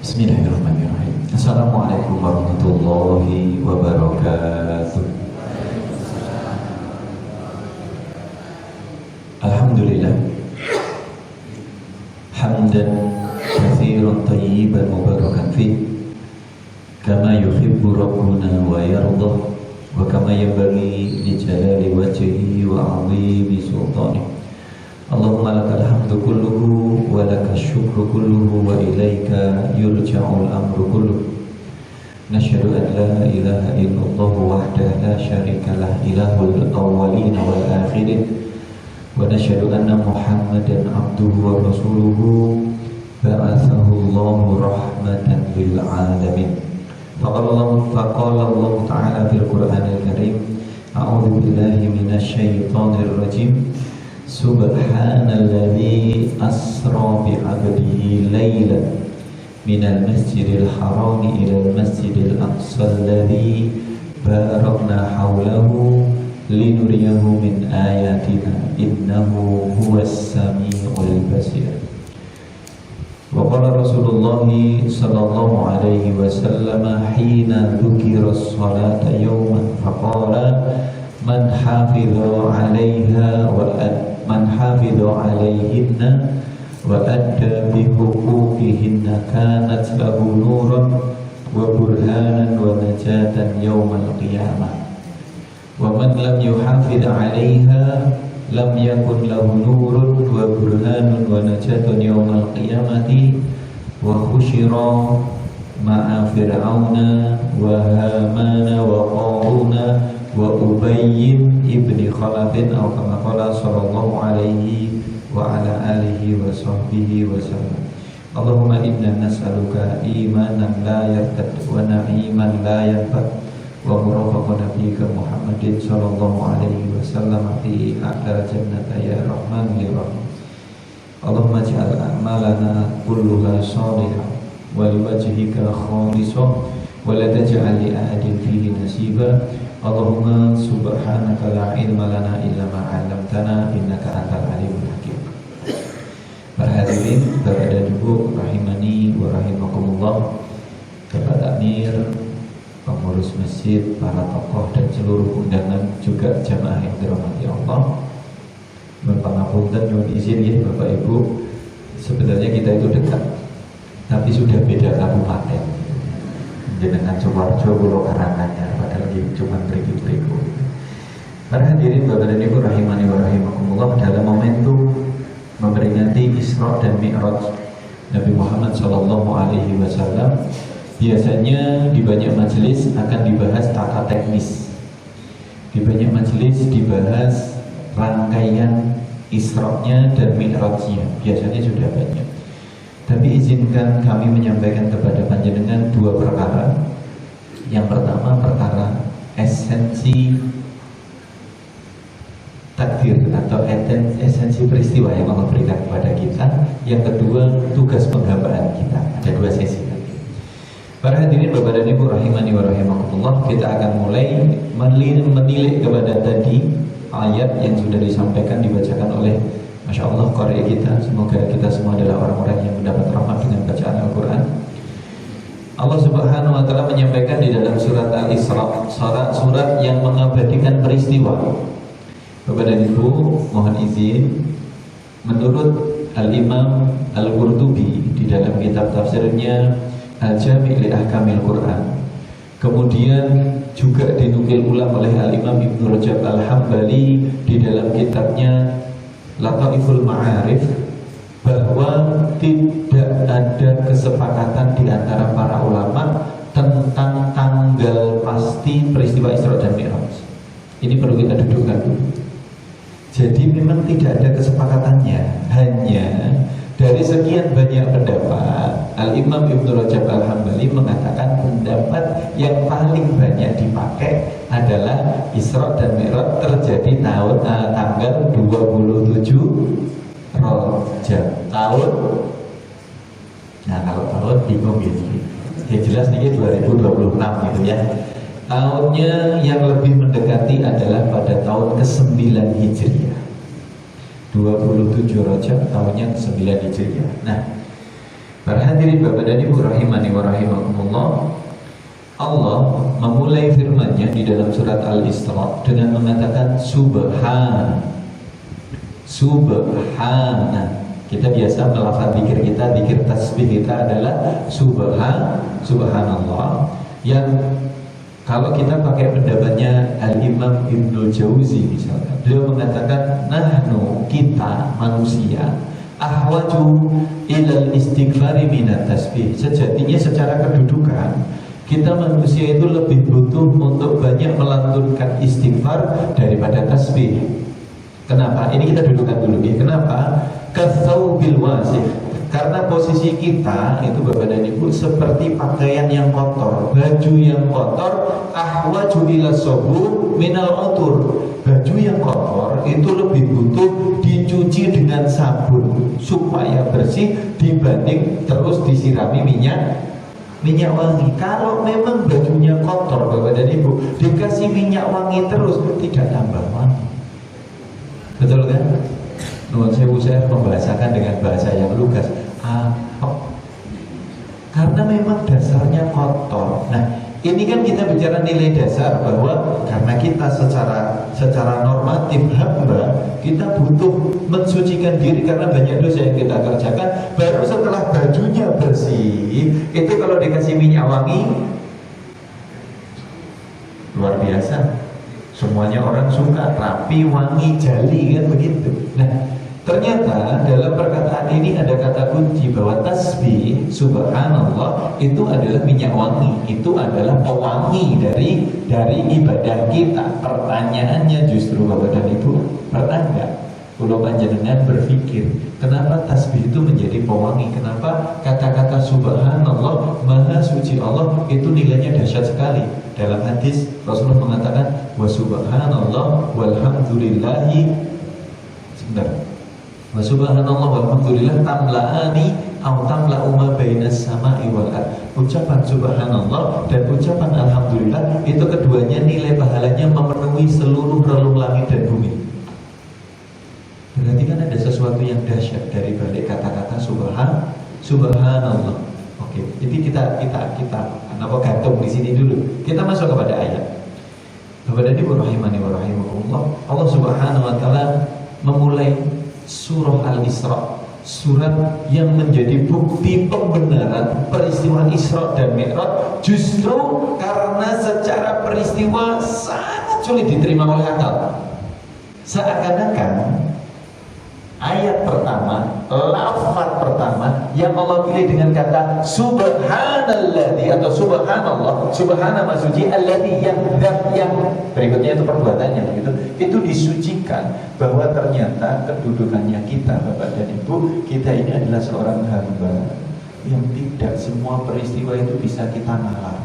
Bismillahirrahmanirrahim. Assalamualaikum warahmatullahi wabarakatuh. Alhamdulillah. Hamdan katsiran thayyiban mubarakan fih. Kama yuhibbu rabbuna wa yardah wa kama yanbaghi li jalali wajhihi wa 'azimi sultanih. Allahumma lakal hamdu kulluhu wa lakal syukru kulluhu wa ilaika yurja'ul amru kulluhu. Nashhadu an la ilaha illallah wahdahu la syarika lah ilahul awwalin wal akhirin wa nashhadu anna Muhammadan abduhu wa rasuluhu ba'athahu Allahu rahmatan lil alamin. Faqala Allah ta'ala fil Qur'anil Karim, a'udzu billahi minasy syaithanir rajim. Subhanalladzi asra bi'abdihi laylan minal masjidil harami ilal masjidil aqsa alladzi barakna hawlahu linuriyahu min ayatina innahu huwas samiul basir. Wa qala Rasulullah sallallahu alaihi wasallam hina dzukira as-salata yawman faqala man hafidha 'alaiha man hafidha 'alaihinna wa adda bi huquqihinna kanat lahu nuran wa burhanan wa najatan yaumal qiyamah wa man lam yuhafidh 'alaiha lam yakun lahu nurun wa burhanun wa najatun yaumal qiyamati wa khusyira ma'a fir'auna wa hamana wa qaruna wa Ubayyin ibni Khalafin atau kama qala sallallahu alaihi wa ala alihi wa sahbihi wa sallam. Allahumma inna nas'aluka imanan la yartad wa na'iman la yanfad wa murafaqata nabiyyika Muhammadin sallallahu alaihi wa sallam fi a'la jannati ya rahman ya rahim. Allahumma ij'al a'malana kulluha shalihah wa liwajhika khalisah wa la taj'al li ahadin fihi nasiba. Allahumma subhanaka la ilma lana illa ma 'allamtana innaka antal alimul hakim. Para hadirin, Bapak dan Ibu rahimani wa rahimakumullah, Bapak Amir, pengurus masjid, para tokoh dan seluruh undangan, juga jamaah yang dirahmati Allah. Pangapunten nyuwun izin ya Bapak Ibu, sebenarnya kita itu dekat, tapi sudah beda kabupaten. Jenengan Sukoharjo Pulau Karanganyar, padahal cuma beriku-beriku. Para hadirin Bapak dan Ibu rahimani wa rahimakumullah, dalam momentum memperingati Isra dan Mi'raj Nabi Muhammad sallallahu alaihi wasallam, biasanya di banyak majelis akan dibahas tata teknis. Di banyak majelis dibahas rangkaian Isra-nya dan Mi'raj-nya. Biasanya sudah banyak. Tapi izinkan kami menyampaikan kepada panjenengan dua perkara. Yang pertama, perkara esensi takdir atau esensi peristiwa yang Allah berikan kepada kita. Yang kedua, tugas penghambaan kita. Ada dua sesi lagi. Para hadirin Bapak dan Ibu rahimani wa rahimakumullah, kita akan mulai menilik kepada tadi ayat yang sudah disampaikan, dibacakan oleh Masya Allah qari kita. Semoga kita semua adalah orang-orang yang mendapat rahmat dengan bacaan Al-Quran. Allah Subhanahu wa ta'ala menyampaikan di dalam surat Al-Isra, surat yang mengabadikan peristiwa. Bapak dan Ibu mohon izin, menurut Al-Imam Al-Qurtubi di dalam kitab tafsirnya Al-Jami' li Ahkamil Quran, kemudian juga dinukil ulang oleh Al-Imam Ibnu Rajab Al-Hambali di dalam kitabnya Lataiful Ma'arif, bahwa tidak ada kesepakatan di antara para ulama tentang tanggal pasti peristiwa Isra dan Mi'raj. Ini perlu kita dudukkan dulu. Jadi memang tidak ada kesepakatannya. Hanya dari sekian banyak pendapat, Al-Imam Ibnu Rajab Al-Hambali mengatakan pendapat yang paling banyak dipakai adalah Isra dan Mi'raj terjadi tanggal 27 Rajab tahun. Nah, kalau tahun bingung gitu. Ya jelas nih 2026 gitu ya. Tahunnya yang lebih mendekati adalah pada tahun ke-9 Hijriah. 27 Rajab tahunnya ke-9 Hijriah. Nah, para hadirin Bapak dan Ibu rahimani wa rahimakumullah, Allah memulai firman-Nya di dalam surat Al-Isra dengan mengatakan subhan. Subhana. Kita biasa melafaz zikir kita, zikir tasbih kita adalah subhanallah. Yang kalau kita pakai pendapatnya Al-Imam Ibnul Jauzi misalnya, beliau mengatakan nahnu, kita manusia, ahwaju ilal istighfari minat tasbih. Sejatinya secara kedudukan kita manusia itu lebih butuh untuk banyak melantunkan istighfar daripada tasbih. Kenapa? Ini kita dudukan dulu ya. Kenapa? Kathaubil wasif. Karena posisi kita itu Bapak dan Ibu seperti pakaian yang kotor, baju yang kotor, ahwaju ila sobur minal utur. Baju yang kotor itu lebih butuh dicuci dengan sabun supaya bersih dibanding terus disirami minyak wangi. Kalau memang bajunya kotor Bapak dan Ibu, dikasih minyak wangi terus tidak tambah wangi. Betul kan? Nuwun sewu, saya membahasakan dengan bahasa yang lugas. Karena memang dasarnya kotor. Nah, ini kan kita bicara nilai dasar bahwa karena kita secara normatif hamba, kita butuh mensucikan diri karena banyak dosa yang kita kerjakan. Baru setelah bajunya bersih, itu kalau dikasih minyak wangi luar biasa. Semuanya orang suka, rapi, wangi, jali, kan begitu. Nah, ternyata dalam perkataan ini ada kata kunci bahwa tasbih, subhanallah, itu adalah minyak wangi. Itu adalah pewangi dari ibadah kita. Pertanyaannya justru Bapak dan Ibu, pernah nggak kalau panjenengan berpikir kenapa tasbih itu menjadi pewangi? Kenapa kata-kata subhanallah, maha suci Allah, itu nilainya dahsyat sekali? Dalam hadis Rasulullah mengatakan wa subhanallah walhamdulillahi, sebentar, wa subhanallah walhamdulillah tamla'ani au tamla'u ma bainas sama'i wal ard. Ucapan subhanallah dan ucapan alhamdulillah itu keduanya nilai pahalanya memenuhi seluruh relung langit dan bumi. Berarti kan ada sesuatu yang dahsyat dari balik kata-kata subhanallah. Oke, jadi kita kenapa gantung di sini dulu. Kita masuk kepada ayat. Bapak dan Ibu rahimani wa rahimakumullah, Allah Subhanahu wa taala memulai surah Al-Isra, surat yang menjadi bukti pembenaran peristiwa Isra dan Mi'raj, justru karena secara peristiwa sangat sulit diterima oleh akal. Seakan-akan ayat pertama, lafaz pertama yang Allah pilih dengan kata subhanalladzi atau subhanallah, subhana masuci alladzi, yang berikutnya itu perbuatannya begitu. Itu disucikan bahwa ternyata kedudukannya kita Bapak dan Ibu, kita ini adalah seorang hamba yang tidak semua peristiwa itu bisa kita nalar.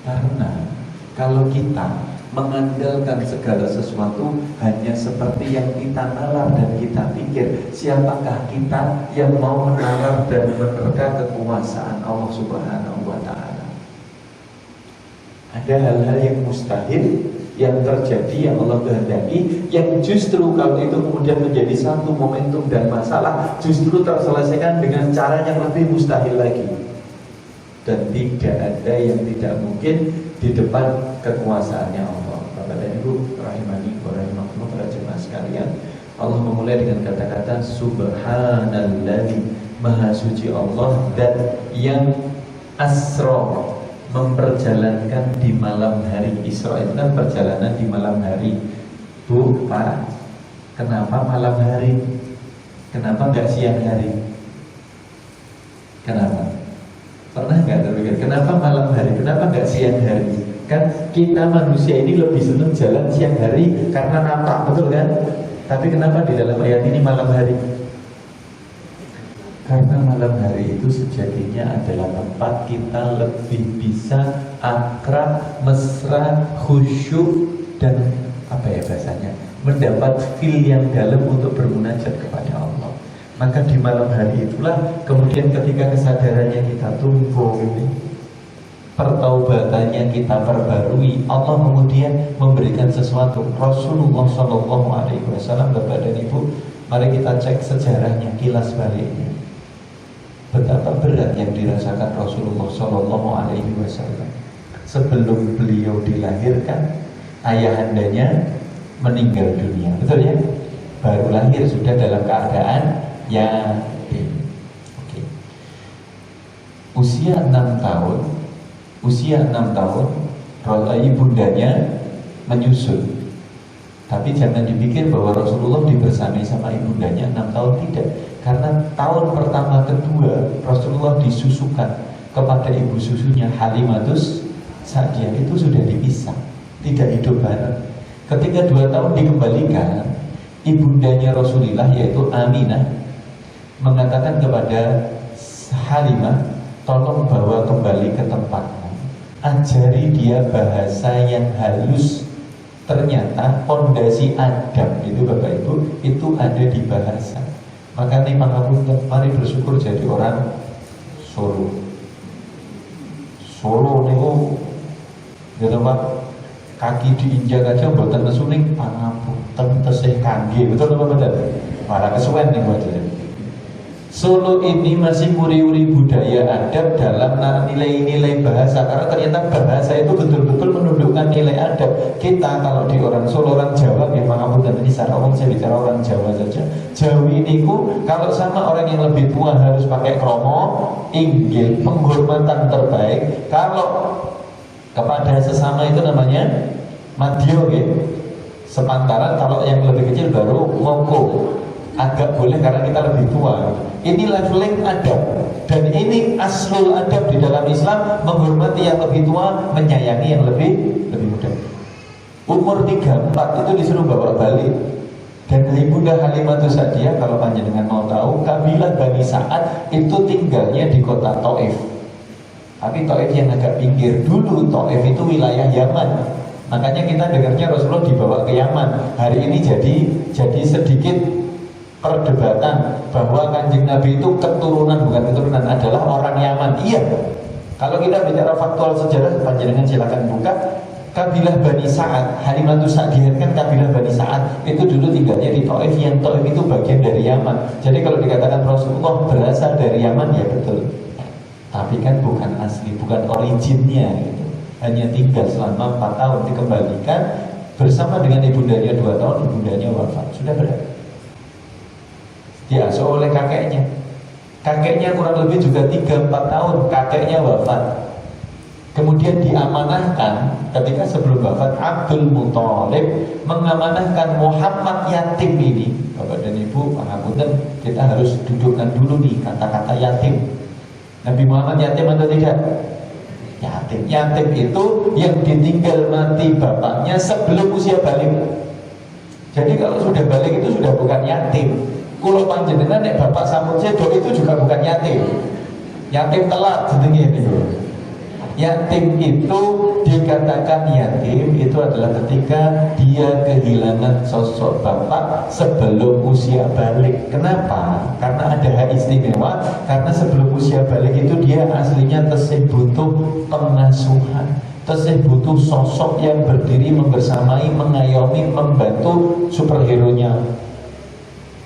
Karena kalau kita mengandalkan segala sesuatu hanya seperti yang kita nalar dan kita pikir, siapakah kita yang mau menalar dan menerka kekuasaan Allah Subhanahu wa ta'ala? Ada hal-hal yang mustahil yang terjadi, yang Allah kehendaki, yang justru kalau itu kemudian menjadi satu momentum dan masalah, justru terselesaikan dengan cara yang lebih mustahil lagi. Dan tidak ada yang tidak mungkin di depan kekuasaannya Allah. Bapak dan Ibu rahimani wa rahimakumullah, para jemaah sekalian, Allah memulai dengan kata-kata subhanalladzi, maha suci Allah dan yang asra, memperjalankan di malam hari. Isra itu kan perjalanan di malam hari. Bu, Pak, kenapa malam hari? Kenapa enggak siang hari? Kenapa? Pernah nggak terpikir kenapa malam hari, kenapa nggak siang hari? Kan kita manusia ini lebih senang jalan siang hari karena nampak, betul kan? Tapi kenapa di dalam ayat ini malam hari? Karena malam hari itu sejatinya adalah tempat kita lebih bisa akrab, mesra, khusyuk, dan apa ya bahasanya, mendapat feel yang dalam untuk bermunajat kepada Allah. Maka di malam hari itulah kemudian ketika kesadarannya kita tumbuh, pertaubatannya kita perbarui, Allah kemudian memberikan sesuatu. Rasulullah SAW, Bapak dan Ibu, mari kita cek sejarahnya, kilas baliknya. Betapa berat yang dirasakan Rasulullah Shallallahu Alaihi Wasallam sebelum beliau dilahirkan, ayahandanya meninggal dunia, betul ya? Baru lahir sudah dalam keadaan yatim. Oke. Usia 6 tahun, ibundanya menyusul. Tapi jangan dipikir bahwa Rasulullah dibersamai sama ibundanya 6 tahun, tidak. Karena tahun pertama kedua Rasulullah disusukan kepada ibu susunya Halimatus Sa'diyah, itu sudah dipisah, tidak hidup bareng. Ketika 2 tahun dikembalikan, ibundanya Rasulullah yaitu Aminah mengatakan kepada Halimah, tolong bawa kembali ke tempatmu, ajari dia bahasa yang halus. Ternyata fondasi adab itu Bapak Ibu itu ada di bahasa. Maka nih mari bersyukur jadi orang Solo. Solo niku gitu Pak, kaki diinjak aja mboten nesu ning pangapunten tesih kangge, betul apa betul? Malah kesuwen nih buat Solo ini masih muri-uri budaya adab dalam nilai-nilai bahasa. Karena ternyata bahasa itu betul-betul menundukkan nilai adab. Kita kalau di orang Solo, orang Jawa, memang aku dan ini secara umum saya bicara orang Jawa saja. Jawi niku kalau sama orang yang lebih tua harus pakai kromo, inggil, penghormatan terbaik. Kalau kepada sesama itu namanya madyo, gitu. Sepantaran, kalau yang lebih kecil baru ngoko. Agak boleh karena kita lebih tua. Ini leveling adab. Dan ini aslul adab di dalam Islam, menghormati yang lebih tua, menyayangi yang lebih muda. Umur 34 itu disuruh bawa balik. Dan Ibunda Halimatus Sa'diyah, kalau panjenengan mau tahu, kabilah Bani Sa'ad itu tinggalnya di kota Taif. Tapi Taif yang agak pinggir. Dulu Taif itu wilayah Yaman. Makanya kita dengarnya Rasulullah dibawa ke Yaman. Hari ini jadi sedikit perdebatan bahwa Kanjeng Nabi itu keturunan, bukan keturunan, adalah orang Yaman. Iya. Kalau kita bicara faktual sejarah, panjenengan silakan buka kabilah Bani Sa'ad. Halimatus Sa'diyah kan kabilah Bani Sa'ad itu dulu tinggalnya di Taif, yang Taif itu bagian dari Yaman. Jadi kalau dikatakan Rasulullah berasal dari Yaman, ya betul. Tapi kan bukan asli, bukan originnya gitu. Hanya tinggal selama 4 tahun, dikembalikan bersama dengan ibundanya 2 tahun, ibundanya wafat. Sudah berapa? Diasuh oleh kakeknya. Kakeknya kurang lebih juga 3-4 tahun, kakeknya wafat. Kemudian diamanahkan ketika sebelum wafat, Abdul Muthalib mengamanahkan Muhammad yatim ini. Bapak dan Ibu, pangapunten, kita harus dudukkan dulu nih kata-kata yatim. Nabi Muhammad yatim atau tidak? Yatim. Yatim itu yang ditinggal mati bapaknya sebelum usia balik. Jadi kalau sudah balik itu sudah bukan yatim. Kulo panjenengan nek bapak sampun sedo itu juga bukan yatim. Yatim telat jenenge itu. Yatim itu dikatakan yatim itu adalah ketika dia kehilangan sosok bapak sebelum usia balik. Kenapa? Karena ada hak istimewa. Karena sebelum usia balik itu dia aslinya tesih butuh pengasuhan, tesih butuh sosok yang berdiri membersamai, mengayomi, membantu superhero-nya.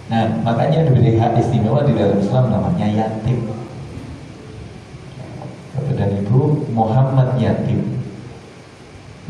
Nah, makanya diberi hak istimewa di dalam Islam, namanya yatim. Bapak dan Ibu, Muhammad yatim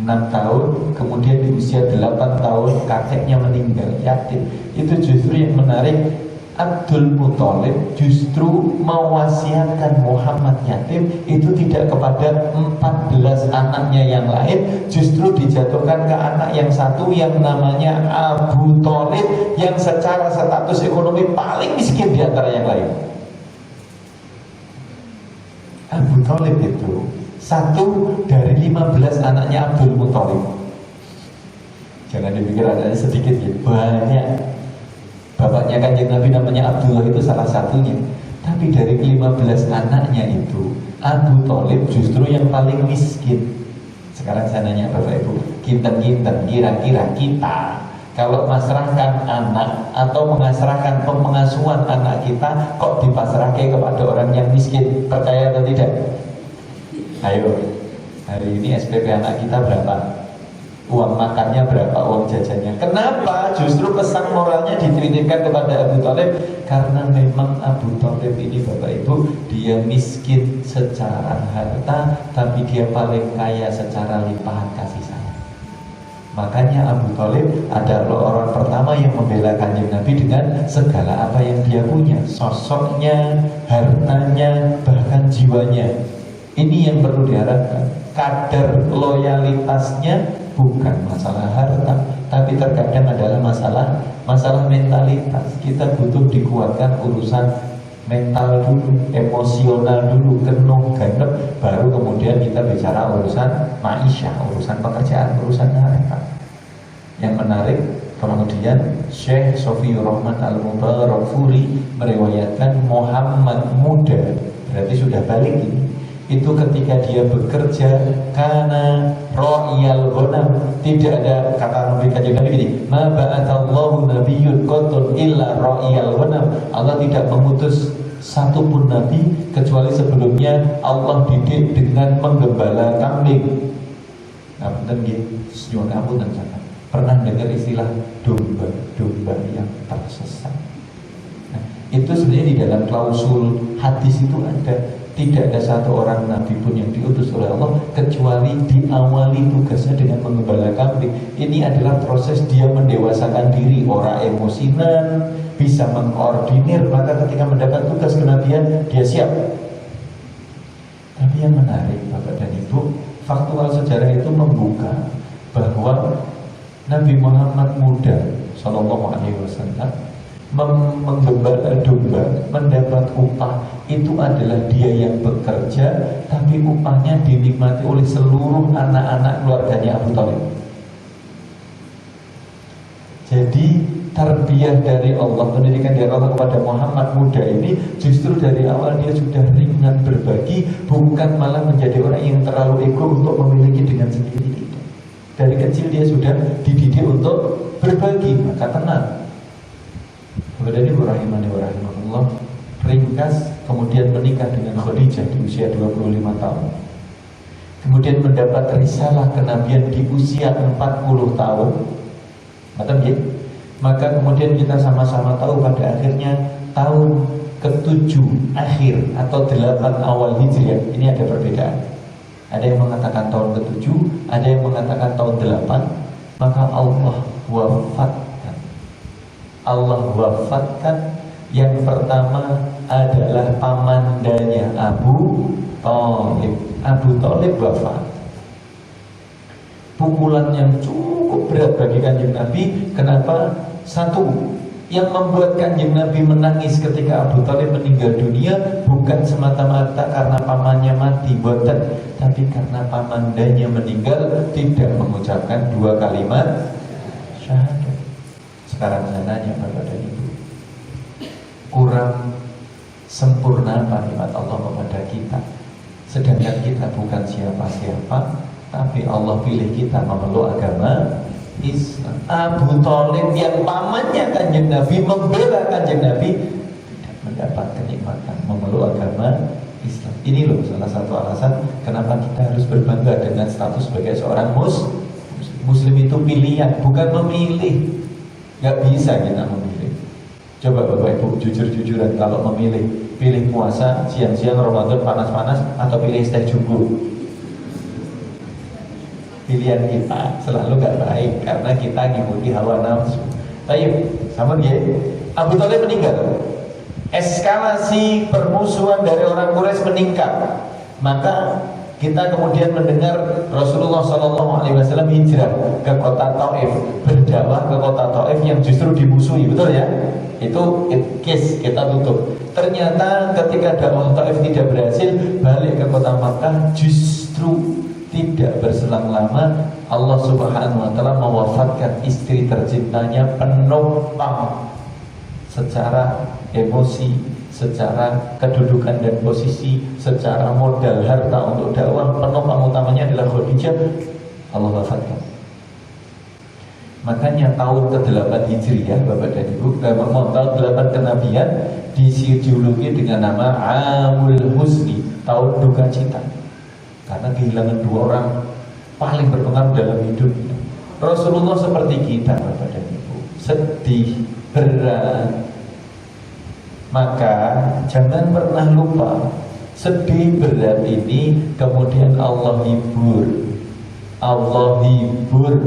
6 tahun, kemudian di usia 8 tahun kakeknya meninggal, yatim. Itu justru yang menarik, Abdul Muthalib justru mewasiatkan Muhammad yatim itu tidak kepada 14 anaknya yang lain, justru dijatuhkan ke anak yang satu yang namanya Abu Thalib, yang secara status ekonomi paling miskin di antara yang lain. Abu Thalib itu satu dari 15 anaknya Abdul Muthalib. Jangan dipikir ada sedikit ya, banyak. Bapaknya Kanjeng Nabi namanya Abdullah itu salah satunya. Tapi dari 15 anaknya itu, Abu Thalib justru yang paling miskin. Sekarang saya nanya Bapak Ibu, kinten-kinten kira-kira kita kalau masrahkan anak atau mengasrahkan pengasuhan anak kita, kok dipasrahkan kepada orang yang miskin? Percaya atau tidak? Ayo, hari ini SPP anak kita berapa? Uang makannya berapa, uang jajannya? Kenapa? Justru pesan moralnya dititipkan kepada Abu Thalib, karena memang Abu Thalib ini Bapak Ibu itu dia miskin secara harta, tapi dia paling kaya secara limpahan kasih sayang. Makanya Abu Thalib adalah orang pertama yang membela Kanjeng Nabi dengan segala apa yang dia punya, sosoknya, hartanya, bahkan jiwanya. Ini yang perlu diharapkan. Kadar loyalitasnya bukan masalah harta, tapi terkadang adalah masalah mentalitas. Kita butuh dikuatkan urusan mental dulu, emosional dulu, kenuh ganep, baru kemudian kita bicara urusan maisha, urusan pekerjaan, urusan harta. Yang menarik, kemudian Syekh Sofiyur Rahman Al-Mubarakfuri meriwayatkan Muhammad muda, berarti sudah balik ini, itu ketika dia bekerja karena ra'iyal ghanam, tidak ada kata Nabi Kanjeng Nabi ini, ma ba'atallahu nabiyyun qatun illa ra'iyal ghanam. Allah tidak mengutus satupun nabi kecuali sebelumnya Allah didik dengan menggembala kambing. Nah, benar nggih, nyuwun ngapunten sampeyan. Pernah dengar istilah domba yang tersesat? Nah, itu sebenarnya di dalam klausul hadis itu ada. Tidak ada satu orang nabi pun yang diutus oleh Allah kecuali diawali tugasnya dengan menggembala kambing. Ini adalah proses dia mendewasakan diri, orang emosinan, bisa mengkoordinir, maka ketika mendapat tugas kenabian dia siap. Tapi yang menarik Bapak dan Ibu, faktual sejarah itu membuka bahwa Nabi Muhammad muda Sallallahu Alaihi Wasallam menggembala domba, mendapat upah, itu adalah dia yang bekerja, tapi upahnya dinikmati oleh seluruh anak-anak keluarganya Abu Thalib. Jadi tarbiyah dari Allah, pendidikan dari Allah kepada Muhammad muda ini justru dari awal dia sudah ringan berbagi, bukan malah menjadi orang yang terlalu ego untuk memiliki dengan sendiri. Dari kecil dia sudah dididik untuk berbagi, maka tenang. Kemudian Ibu rahimani wa rahimahullah, ringkas, kemudian menikah dengan Khadijah di usia 25 tahun. Kemudian mendapat risalah kenabian di usia 40 tahun. Maka kemudian kita sama-sama tahu pada akhirnya tahun ke-7 akhir atau 8 awal Hijriah, ini ada perbedaan. Ada yang mengatakan tahun ke-7, ada yang mengatakan tahun 8. Maka Allah wafatkan yang pertama adalah pamandanya Abu Thalib. Abu Thalib wafat. Pukulan yang cukup berat bagi Kanjeng Nabi. Kenapa? Satu, yang membuat Kanjeng Nabi menangis ketika Abu Thalib meninggal dunia bukan semata-mata karena pamannya mati, boten, tapi karena pamandanya meninggal tidak mengucapkan 2 kalimat syahadat. Sekarang saya nanya Bapak dan Ibu, kurang sempurna apa nikmat Allah kepada kita? Sedangkan kita bukan siapa-siapa, tapi Allah pilih kita memeluk agama Islam. Abu Thalib yang pamannya Kanjeng Nabi, membela Kanjeng Nabi, tidak mendapat kenikmatan memeluk agama Islam. Ini loh salah satu alasan kenapa kita harus berbangga dengan status sebagai seorang Muslim. Itu pilihan, bukan memilih. Gak bisa kita memilih. Coba Bapak Ibu jujur-jujuran, kalau memilih, pilih puasa siang-siang Ramadan panas-panas atau pilih teh jumbo? Pilihan kita selalu gak baik karena kita ngikuti hawa nafsu. Ayo, sama dia. Abu Thalib meninggal. Eskalasi permusuhan dari orang Quraisy meningkat. Maka kita kemudian mendengar Rasulullah SAW hijrah ke kota Taif, berdakwah ke kota Taif yang justru dimusuhi, betul ya? Itu case kita tutup. Ternyata ketika dakwah Taif tidak berhasil, balik ke kota Makkah, justru tidak berselang lama Allah Subhanahu wa taala mewafatkan istri tercintanya, penopang secara emosi, secara kedudukan dan posisi, secara modal harta untuk dakwah, penopang utamanya adalah Khadijah. Allah wafatkan. Makanya tahun ke-8 Hijriah Bapak dan Ibu, tahun 8 kenabian dijuluki dengan nama Amul Husni, tahun duka cita. Karena kehilangan 2 orang paling berpengaruh dalam hidupnya. Rasulullah seperti kita Bapak dan Ibu, sedih, berat, Maka jangan pernah lupa, sedih berat ini kemudian Allah hibur. Allah hibur.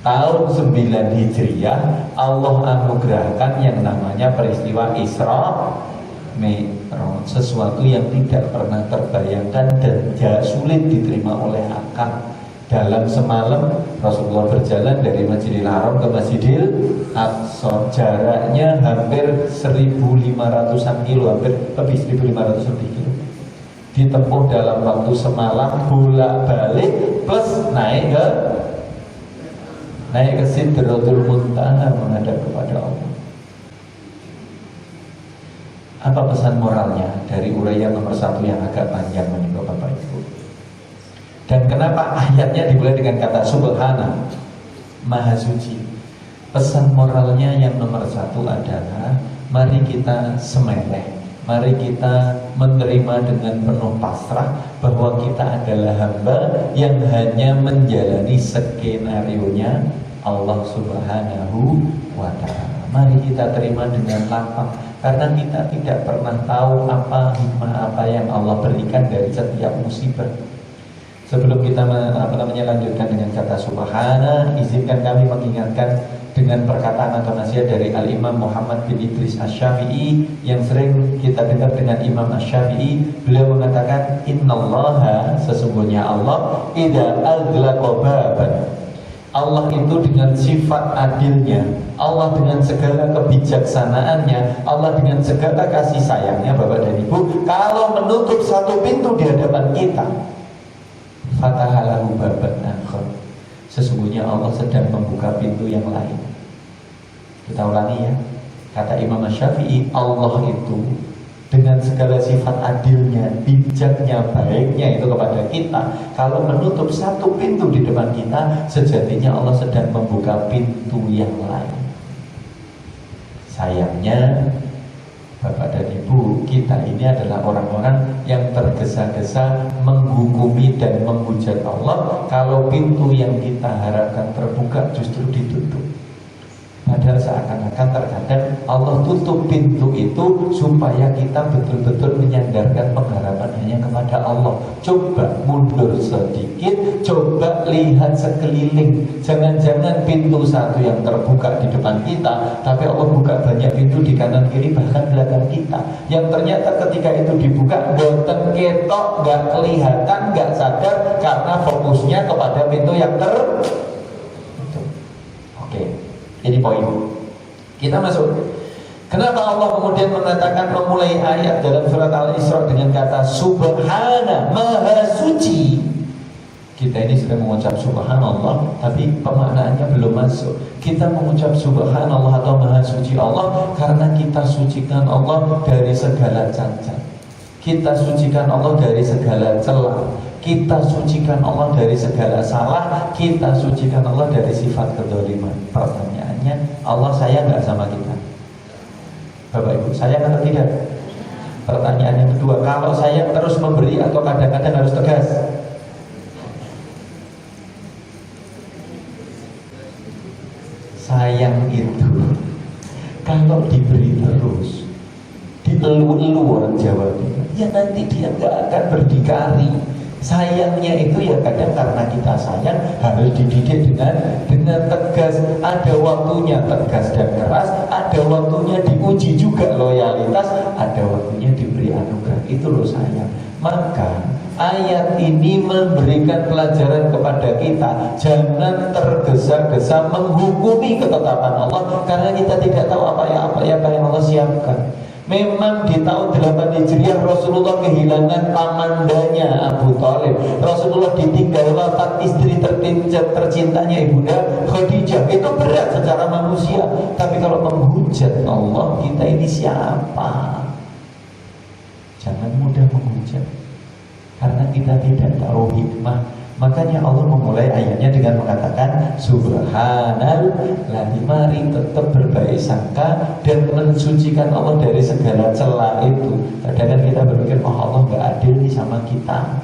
Tahun 9 Hijriah Allah anugerahkan yang namanya peristiwa Isra Mi'raj, sesuatu yang tidak pernah terbayangkan dan sulit diterima oleh akal. Dalam semalam Rasulullah berjalan dari Masjidil Haram ke Masjidil Aqsa, jaraknya hampir 1.500-an kilo, hampir lebih 1.500 lebih kilo, ditempuh dalam waktu semalam, bolak-balik plus naik ke Sidratul Muntaha menghadap kepada Allah. Apa pesan moralnya dari uraian nomor 1 yang agak panjang ini Bapak Ibu? Dan kenapa ayatnya dimulai dengan kata Subhana, Maha Suci? Pesan moralnya yang nomor 1 adalah mari kita semeleh, mari kita menerima dengan penuh pasrah bahwa kita adalah hamba yang hanya menjalani skenario-nya Allah Subhanahu wa Ta'ala. Mari kita terima dengan lapang, karena kita tidak pernah tahu apa hikmah apa yang Allah berikan dari setiap musibah. Sebelum kita lanjutkan dengan kata Subhana, izinkan kami mengingatkan dengan perkataan atau nasihat dari Al-Imam Muhammad bin Idris Asy-Syafi'i yang sering kita dengar dengan Imam Asy-Syafi'i. Beliau mengatakan, Innallaha, sesungguhnya Allah, idza aghlaqa baban, Allah itu dengan sifat adilnya, Allah dengan segala kebijaksanaannya, Allah dengan segala kasih sayangnya, Bapak dan Ibu, kalau menutup satu pintu di hadapan kita, fatahalahu baban akhar, sesungguhnya Allah sedang membuka pintu yang lain. Kita ulangi ya, kata Imam Syafi'i, Allah itu dengan segala sifat adilnya, bijaknya, baiknya itu kepada kita, kalau menutup satu pintu di depan kita, sejatinya Allah sedang membuka pintu yang lain. Sayangnya Bapak dan Ibu, kita ini adalah orang-orang yang tergesa-gesa menghukumi dan menghujat Allah kalau pintu yang kita harapkan terbuka justru ditutup. Padahal seakan-akan terkadang Allah tutup pintu itu supaya kita betul-betul menyandarkan pengharapan hanya kepada Allah. Coba mundur sedikit, coba lihat sekeliling. Jangan-jangan pintu satu yang terbuka di depan kita, tapi Allah buka banyak pintu di kanan kiri bahkan belakang kita, yang ternyata ketika itu dibuka boten ketok, gak kelihatan, gak sadar, karena fokusnya kepada pintu yang tertutup. Oke. Ini poin. Kita masuk. Kenapa Allah kemudian mengatakan memulai ayat dalam surat Al-Isra dengan kata Subhana, Maha Suci? Kita ini sedang mengucap Subhanallah, tapi pemaknaannya belum masuk. Kita mengucap Subhanallah atau Maha Suci Allah karena kita sucikan Allah dari segala cacat, kita sucikan Allah dari segala celah, kita sucikan Allah dari segala salah, kita sucikan Allah dari sifat kedzaliman. Pertanyaannya, Allah sayang nggak sama kita? Bapak Ibu, sayang atau tidak? Pertanyaan yang kedua, kalau sayang terus memberi atau kadang-kadang harus tegas? Sayang itu kalau diberi terus, dielu-elu orang Jawa bilang, ya nanti dia nggak akan berdikari. Sayangnya itu ya kadang karena kita sayang harus dididik dengan tegas. Ada waktunya tegas dan keras, ada waktunya diuji juga loyalitas, ada waktunya diberi anugerah. Itu loh sayang. Maka ayat ini memberikan pelajaran kepada kita, jangan tergesa-gesa menghukumi ketetapan Allah karena kita tidak tahu apa yang Allah siapkan. Memang di tahun 8 Hijriah Rasulullah kehilangan pamandanya Abu Thalib. Rasulullah ditinggal wafat istri tercintanya Ibunda Khadijah. Itu berat secara manusia. Tapi kalau menghujat Allah, kita ini siapa? Jangan mudah menghujat, karena kita tidak tahu hikmah. Makanya Allah memulai ayatnya dengan mengatakan Subhanalladzi, mari tetap berbaik sangka dan mensucikan Allah dari segala celah itu. Kadang-kadang kita berpikir, oh Allah gak adil nih sama kita.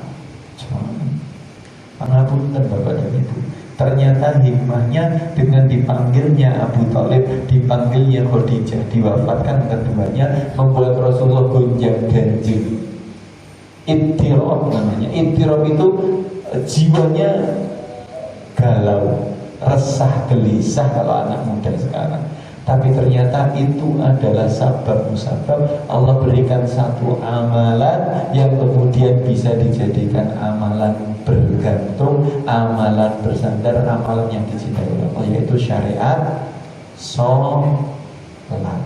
Pangapunten Bapak dan Ibu, Ternyata hikmahnya dengan dipanggilnya Abu Thalib, dipanggilnya Khadijah, diwafatkan keduanya, membuat Rasulullah gonjang ganjing. Ittirab namanya. Ittirab itu jiwanya galau, resah, gelisah kalau anak muda sekarang. Tapi ternyata itu adalah sabab musabab Allah berikan satu amalan yang kemudian bisa dijadikan amalan bergantung, amalan bersandar, amalan yang dicintai oleh Allah, yaitu syariat sholat.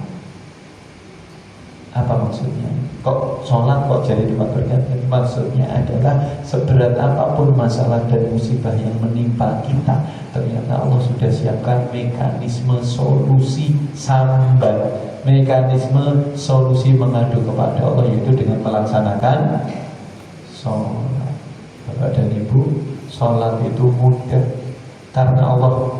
Apa maksudnya? Kok sholat kok jadi tempat bergantung? Maksudnya adalah seberat apapun masalah dan musibah yang menimpa kita, ternyata Allah sudah siapkan mekanisme solusi sambat, mekanisme solusi mengadu kepada Allah, yaitu dengan melaksanakan sholat. Bapak dan Ibu, sholat itu mudah karena Allah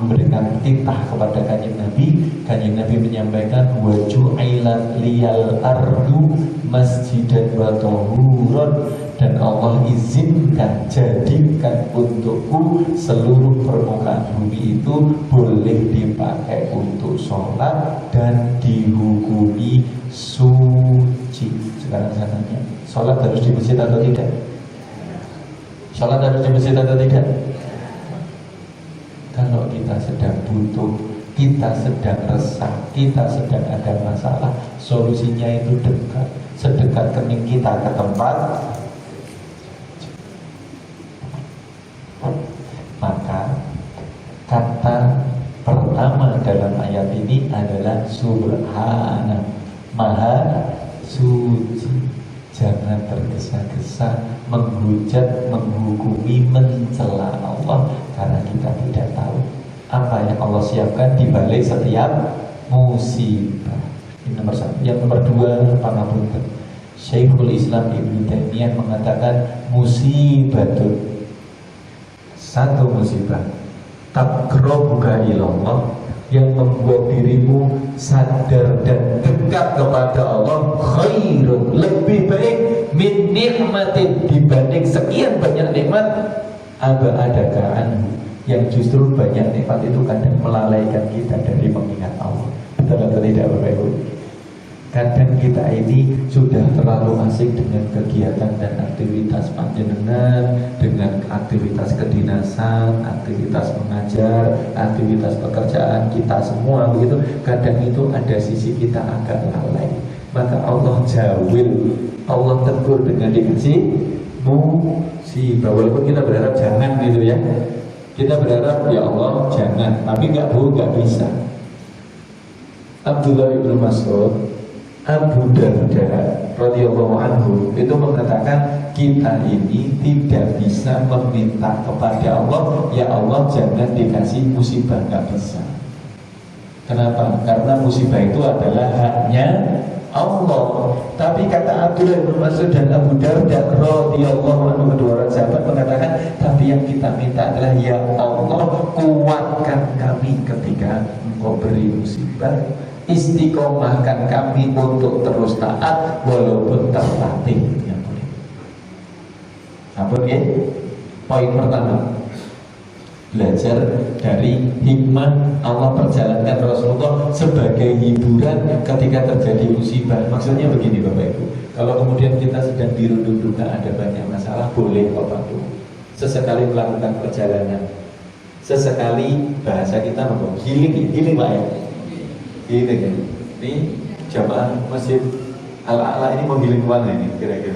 memberikan titah kepada Kanjeng Nabi. Kanjeng Nabi menyampaikan waju'ilat liyal ardu masjidan wa tahuran, dan Allah izinkan, jadikan untukku seluruh permukaan bumi itu boleh dipakai untuk sholat dan dihukumi suci. Sekarang saya tanya, sholat harus di masjid atau tidak? Sholat harus di masjid atau tidak? Kalau kita sedang butuh, kita sedang resah, kita sedang ada masalah, solusinya itu dekat, sedekat kening kita ke tempat. Maka kata pertama dalam ayat ini adalah subhana, maha suci. Jangan tergesa-gesa menghujat, menghukumi, mencela Allah, karena kita tidak tahu apa yang Allah siapkan di balik setiap musibah. Ini nomor satu. Yang nomor dua, pangapunten. Syekhul Islam Ibnu Taimiyah mengatakan musibatun, satu musibah taqrabuka ilallah, yang membuat dirimu sadar dan dekat kepada Allah, khairun, lebih baik, min nikmatin, dibanding sekian banyak nikmat, abadaka anhu, yang justru banyak nikmat itu kadang melalaikan kita dari mengingat Allah. Betul atau tidak Bapak Ibu? Kadang kita ini sudah terlalu asik dengan kegiatan dan aktivitas panjenengan, dengan aktivitas kedinasan, aktivitas mengajar, aktivitas pekerjaan kita semua begitu. Kadang itu ada sisi kita agak lalai. Maka Allah jawil, Allah tegur dengan dikasih musibah. Walaupun kita berharap jangan gitu ya. Kita berharap ya Allah jangan, tapi nggak bisa. Abdullah bin Mas'ud, Abu Darda radhiyallahu anhu itu mengatakan, kita ini tidak bisa meminta kepada Allah, ya Allah jangan dikasih musibah, nggak bisa. Kenapa? Karena musibah itu adalah haknya Allah. Tapi kata Abdullah bin Mas'ud dan Abu Darda radhiyallahu anhu, kedua orang sahabat mengatakan, tapi yang kita minta adalah ya Allah kuatkan kami ketika Engkau beri musibah, istiqomahkan kami untuk terus taat walaupun terlatih. Ya boleh. Apa ya? Poin pertama, belajar dari hikmah Allah perjalankan Rasulullah sebagai hiburan ketika terjadi musibah. Maksudnya begini Bapak Ibu, kalau kemudian kita sedang dirundung-rundung ada banyak masalah, boleh Bapak Ibu sesekali melakukan perjalanan, sesekali bahasa kita ngomong healing Pak ya. Ini kan, ini jamaah masjid Al-A'la ini mau healing kemana ini kira-kira?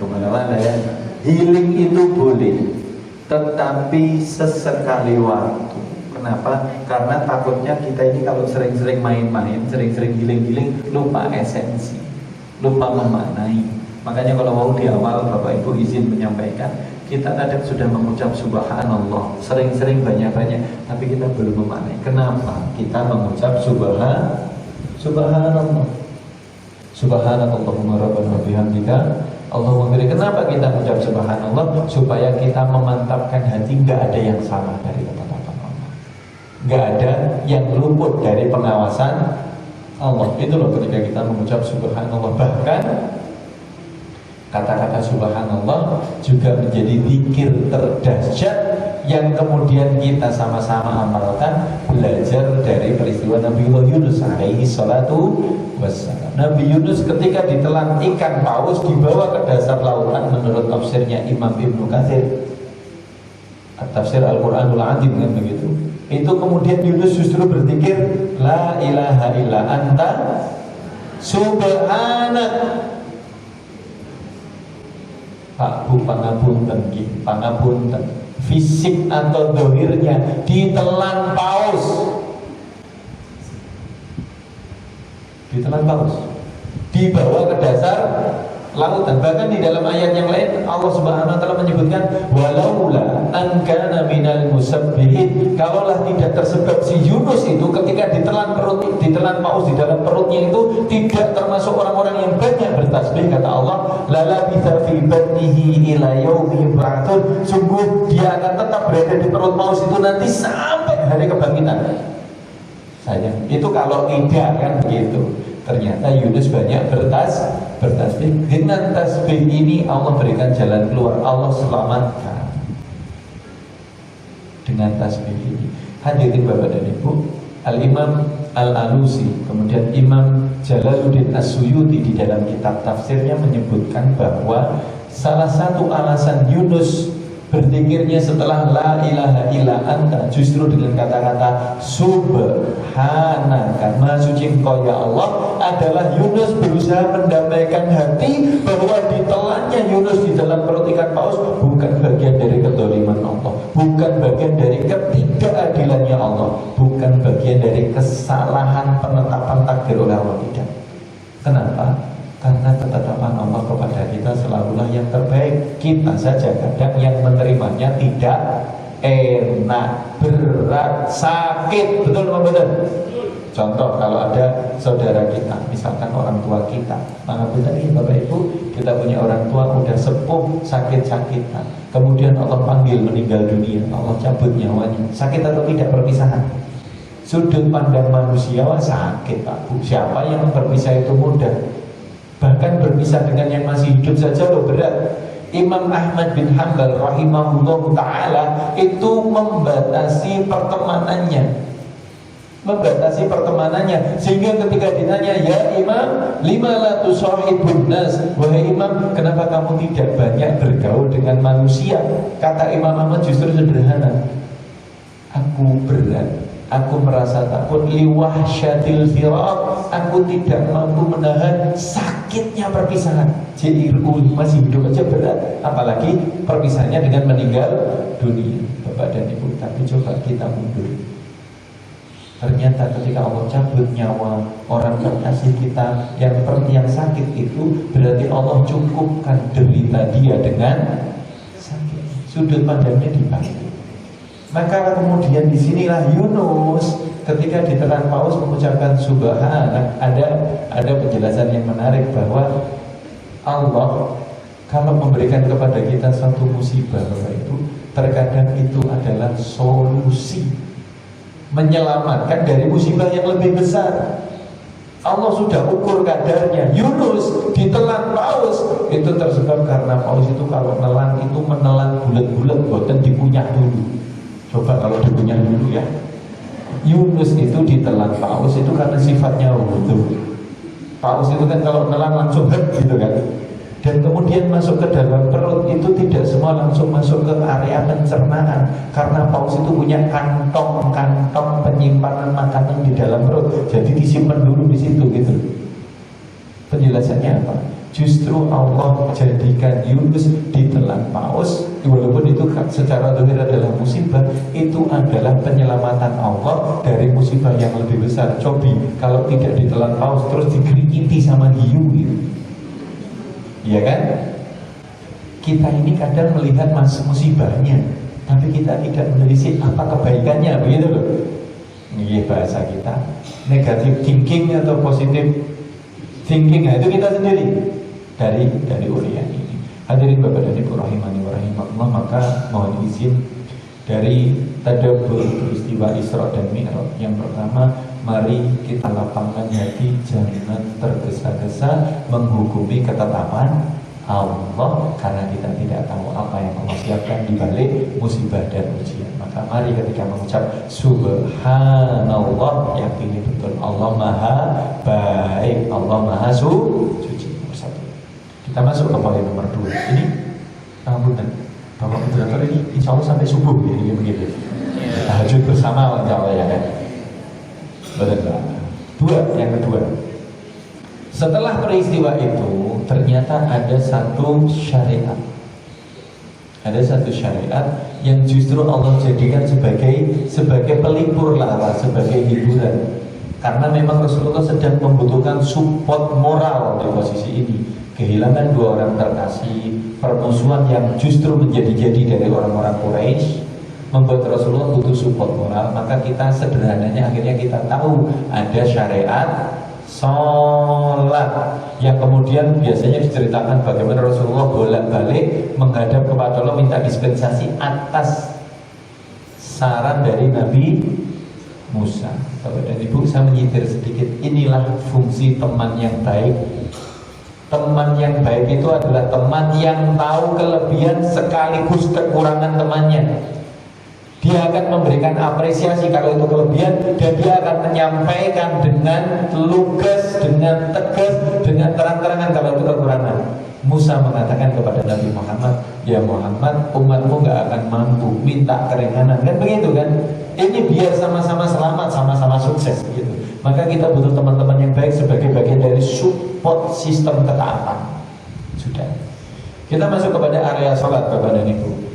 Kemana-mana ya. Healing itu boleh, tetapi sesekali waktu. Kenapa? Karena takutnya kita ini kalau sering-sering main-main, sering-sering healing-healing, lupa esensi, lupa memaknai. Makanya kalau mau di awal Bapak Ibu izin menyampaikan, kita kadang sudah mengucap subhanallah sering-sering banyak-banyak, tapi kita belum memaknai kenapa kita mengucap subhanallah. Subhanallahumma rabbana wa bihamdika Allahumma barik. Kenapa kita mengucap subhanallah? Supaya kita memantapkan hati, nggak ada yang salah dari ketetapan Allah, nggak ada yang luput dari pengawasan Allah. Itu loh ketika kita mengucap subhanallah. Bahkan kata-kata maka subhanallah juga menjadi zikir terdahsyat yang kemudian kita sama-sama amalkan, belajar dari peristiwa Nabiullah Yunus alaihi salatu wassalam. Nabi Yunus ketika ditelan ikan paus dibawa ke dasar lautan, menurut tafsirnya Imam Ibnu Katsir, tafsir Al-Quranul Azim kan begitu. Itu kemudian Yunus justru berzikir, la ilaha illa anta subhanak. Pak Bu pangapunten nggih, pangapunten. Fisik atau dohirnya ditelan paus. Ditelan paus, dibawa ke dasar lautan. Bahkan di dalam ayat yang lain Allah Subhanahu wa taala menyebutkan walaula an kana minal musabbihin, kalaulah tidak tersebab si Yunus itu ketika ditelan paus di dalam perutnya itu tidak termasuk orang-orang yang banyak bertasbih, kata Allah, lala bisa fi batnihi ila yaumi yub'atsun, sungguh dia akan tetap berada di perut paus itu nanti sampai hari kebangkitan. Sayang, itu kalau tidak kan begitu. Ternyata Yunus banyak bertasbih. Dengan tasbih ini Allah berikan jalan keluar, Allah selamatkan dengan tasbih ini. Hadirin Bapak dan Ibu, Al-Imam Al-Alusi, kemudian Imam Jalaluddin As-Suyuti di dalam kitab tafsirnya menyebutkan bahwa salah satu alasan Yunus berzikirnya setelah la ilaha illa anta justru dengan kata-kata subhanaka, maha suci engkau ya Allah, adalah Yunus berusaha mendamaikan hati bahwa ditelannya Yunus di dalam perut ikan paus bukan bagian dari kezaliman Allah, bukan bagian dari ketidakadilannya Allah, bukan bagian dari kesalahan penetapan takdir oleh Allah, tidak. Kenapa? Karena ketetapan Allah kepada kita selalulah yang terbaik. Kita saja kadang yang menerimanya tidak enak, berat, sakit. Betul apa betul? Contoh, kalau ada saudara kita, misalkan orang tua kita, maka betul ini Bapak Ibu, kita punya orang tua udah sepuh, sakit-sakitan, kemudian Allah panggil meninggal dunia, Allah cabut nyawanya. Sakit atau tidak perpisahan? Sudut pandang manusia sakit Pak Bu. Siapa yang berpisah itu mudah? Bahkan berpisah dengan yang masih hidup saja loh berat. Imam Ahmad bin Hanbal rahimahullah ta'ala itu membatasi pertemanannya, sehingga ketika ditanya, ya Imam, lima la tusahibun nas, wahai Imam, kenapa kamu tidak banyak bergaul dengan manusia? Kata Imam Ahmad justru sederhana, aku berat, aku merasa takut, liwahsyatil firaq, aku tidak mampu menahan sakitnya perpisahan. Jadi masih hidup aja berat, apalagi perpisahannya dengan meninggal dunia. Bapak dan Ibu, tapi coba kita mundur. Ternyata ketika Allah cabut nyawa orang terkasih kita yang seperti yang sakit itu, berarti Allah cukupkan derita dia dengan sakit. Sudut pandangnya dibalik. Maka kemudian disinilah Yunus ketika ditelan paus mengucapkan subhanak. Ada penjelasan yang menarik bahwa Allah kalau memberikan kepada kita satu musibah, Bapak Ibu, terkadang itu adalah solusi menyelamatkan dari musibah yang lebih besar. Allah sudah ukur kadarnya. Yunus ditelan paus itu tersebab karena paus itu kalau nelan itu menelan bulat-bulat, buatan dikunyah dulu. Coba kalau dikunyah dulu ya. Yunus itu ditelan paus itu karena sifatnya wudu. Paus itu kan kalau nelan langsung gitu kan. Dan kemudian masuk ke dalam perut itu tidak semua langsung masuk ke area pencernaan, karena paus itu punya kantong-kantong penyimpanan makanan di dalam perut. Jadi disimpan dulu di situ gitu. Penjelasannya apa? Justru Allah jadikan Yunus ditelan paus, walaupun itu secara zahir adalah musibah, itu adalah penyelamatan Allah dari musibah yang lebih besar. Cobi kalau tidak ditelan paus terus digerigiti sama hiu gitu. Iya kan? Kita ini kadang melihat musibahnya, tapi kita tidak menelisik apa kebaikannya, begitu loh. Ini bahasa kita, negative thinking atau positive thinking, nah itu kita sendiri dari urian ini. Hadirin Bapak dan Ibu rahimani wa rahimakumullah, maka mohon izin dari tadabbur peristiwa Isra dan Mi'raj. Yang pertama, mari kita lapangkan hati, jangan tergesa-gesa menghukumi ketetapan Allah, karena kita tidak tahu apa yang Allah siapkan di balik musibah dan ujian. Maka mari ketika mengucap subhanallah, yakini betul Allah maha baik, Allah maha suci. Nomor satu. Kita masuk ke poin nomor 2. Ini punten, Bapak moderator ini insya Allah sampai subuh ya, begitu. Tahajud bersama insya Allah ya kan. Betul. Yang kedua, setelah peristiwa itu ternyata ada satu syariat. Ada satu syariat yang justru Allah jadikan sebagai pelipur lara, sebagai hiburan. Karena memang Rasulullah sedang membutuhkan support moral di posisi ini. Kehilangan 2 orang terkasih, permusuhan yang justru menjadi-jadi dari orang-orang Quraisy membuat Rasulullah butuh support moral. Maka kita sederhananya akhirnya kita tahu ada syariat sholat yang kemudian biasanya diceritakan bagaimana Rasulullah bolak-balik menghadap kepada Allah minta dispensasi atas saran dari Nabi Musa. Bapak dan Ibu, saya menyitir sedikit. Inilah fungsi teman yang baik. Teman yang baik itu adalah teman yang tahu kelebihan sekaligus kekurangan temannya. Dia akan memberikan apresiasi kalau itu kelebihan, dan dia akan menyampaikan dengan lugas, dengan tegas, dengan terang-terangan kalau itu kekurangan. Musa mengatakan kepada Nabi Muhammad, ya Muhammad, umatmu gak akan mampu, minta keringanan, kan begitu kan? Ini biar sama-sama selamat, sama-sama sukses gitu. Maka kita butuh teman-teman yang baik sebagai bagian dari support sistem ketaatan. Sudah. Kita masuk kepada area sholat, Bapak dan Ibu.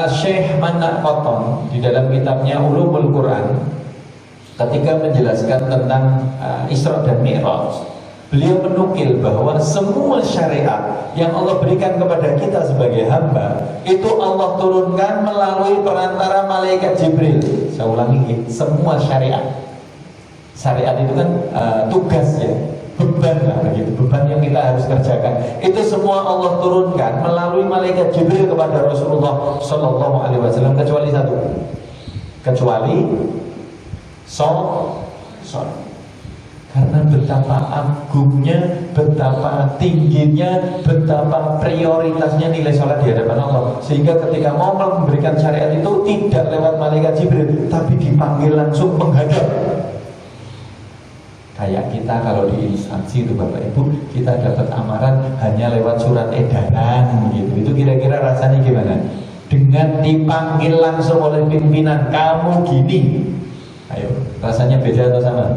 Syekh Manak Koton di dalam kitabnya Ulumul Quran ketika menjelaskan tentang Isra dan Mi'raj, beliau menukil bahwa semua syariat yang Allah berikan kepada kita sebagai hamba itu Allah turunkan melalui perantara malaikat Jibril. Saya ulangi, semua syariat itu kan tugas ya, beban lah begitu, beban yang kita harus kerjakan. Itu semua Allah turunkan melalui malaikat Jibril kepada Rasulullah Shallallahu Alaihi Wasallam kecuali satu, kecuali sholat. Karena betapa agungnya, betapa tingginya, betapa prioritasnya nilai sholat di hadapan Allah, sehingga ketika mau memberikan syariat itu tidak lewat malaikat Jibril, tapi dipanggil langsung menghadap. Kayak kita kalau di instansi itu Bapak Ibu, kita dapat amaran hanya lewat surat edaran gitu. Itu kira-kira rasanya gimana? Dengan dipanggil langsung oleh pimpinan, kamu gini. Ayo, rasanya beda atau sama?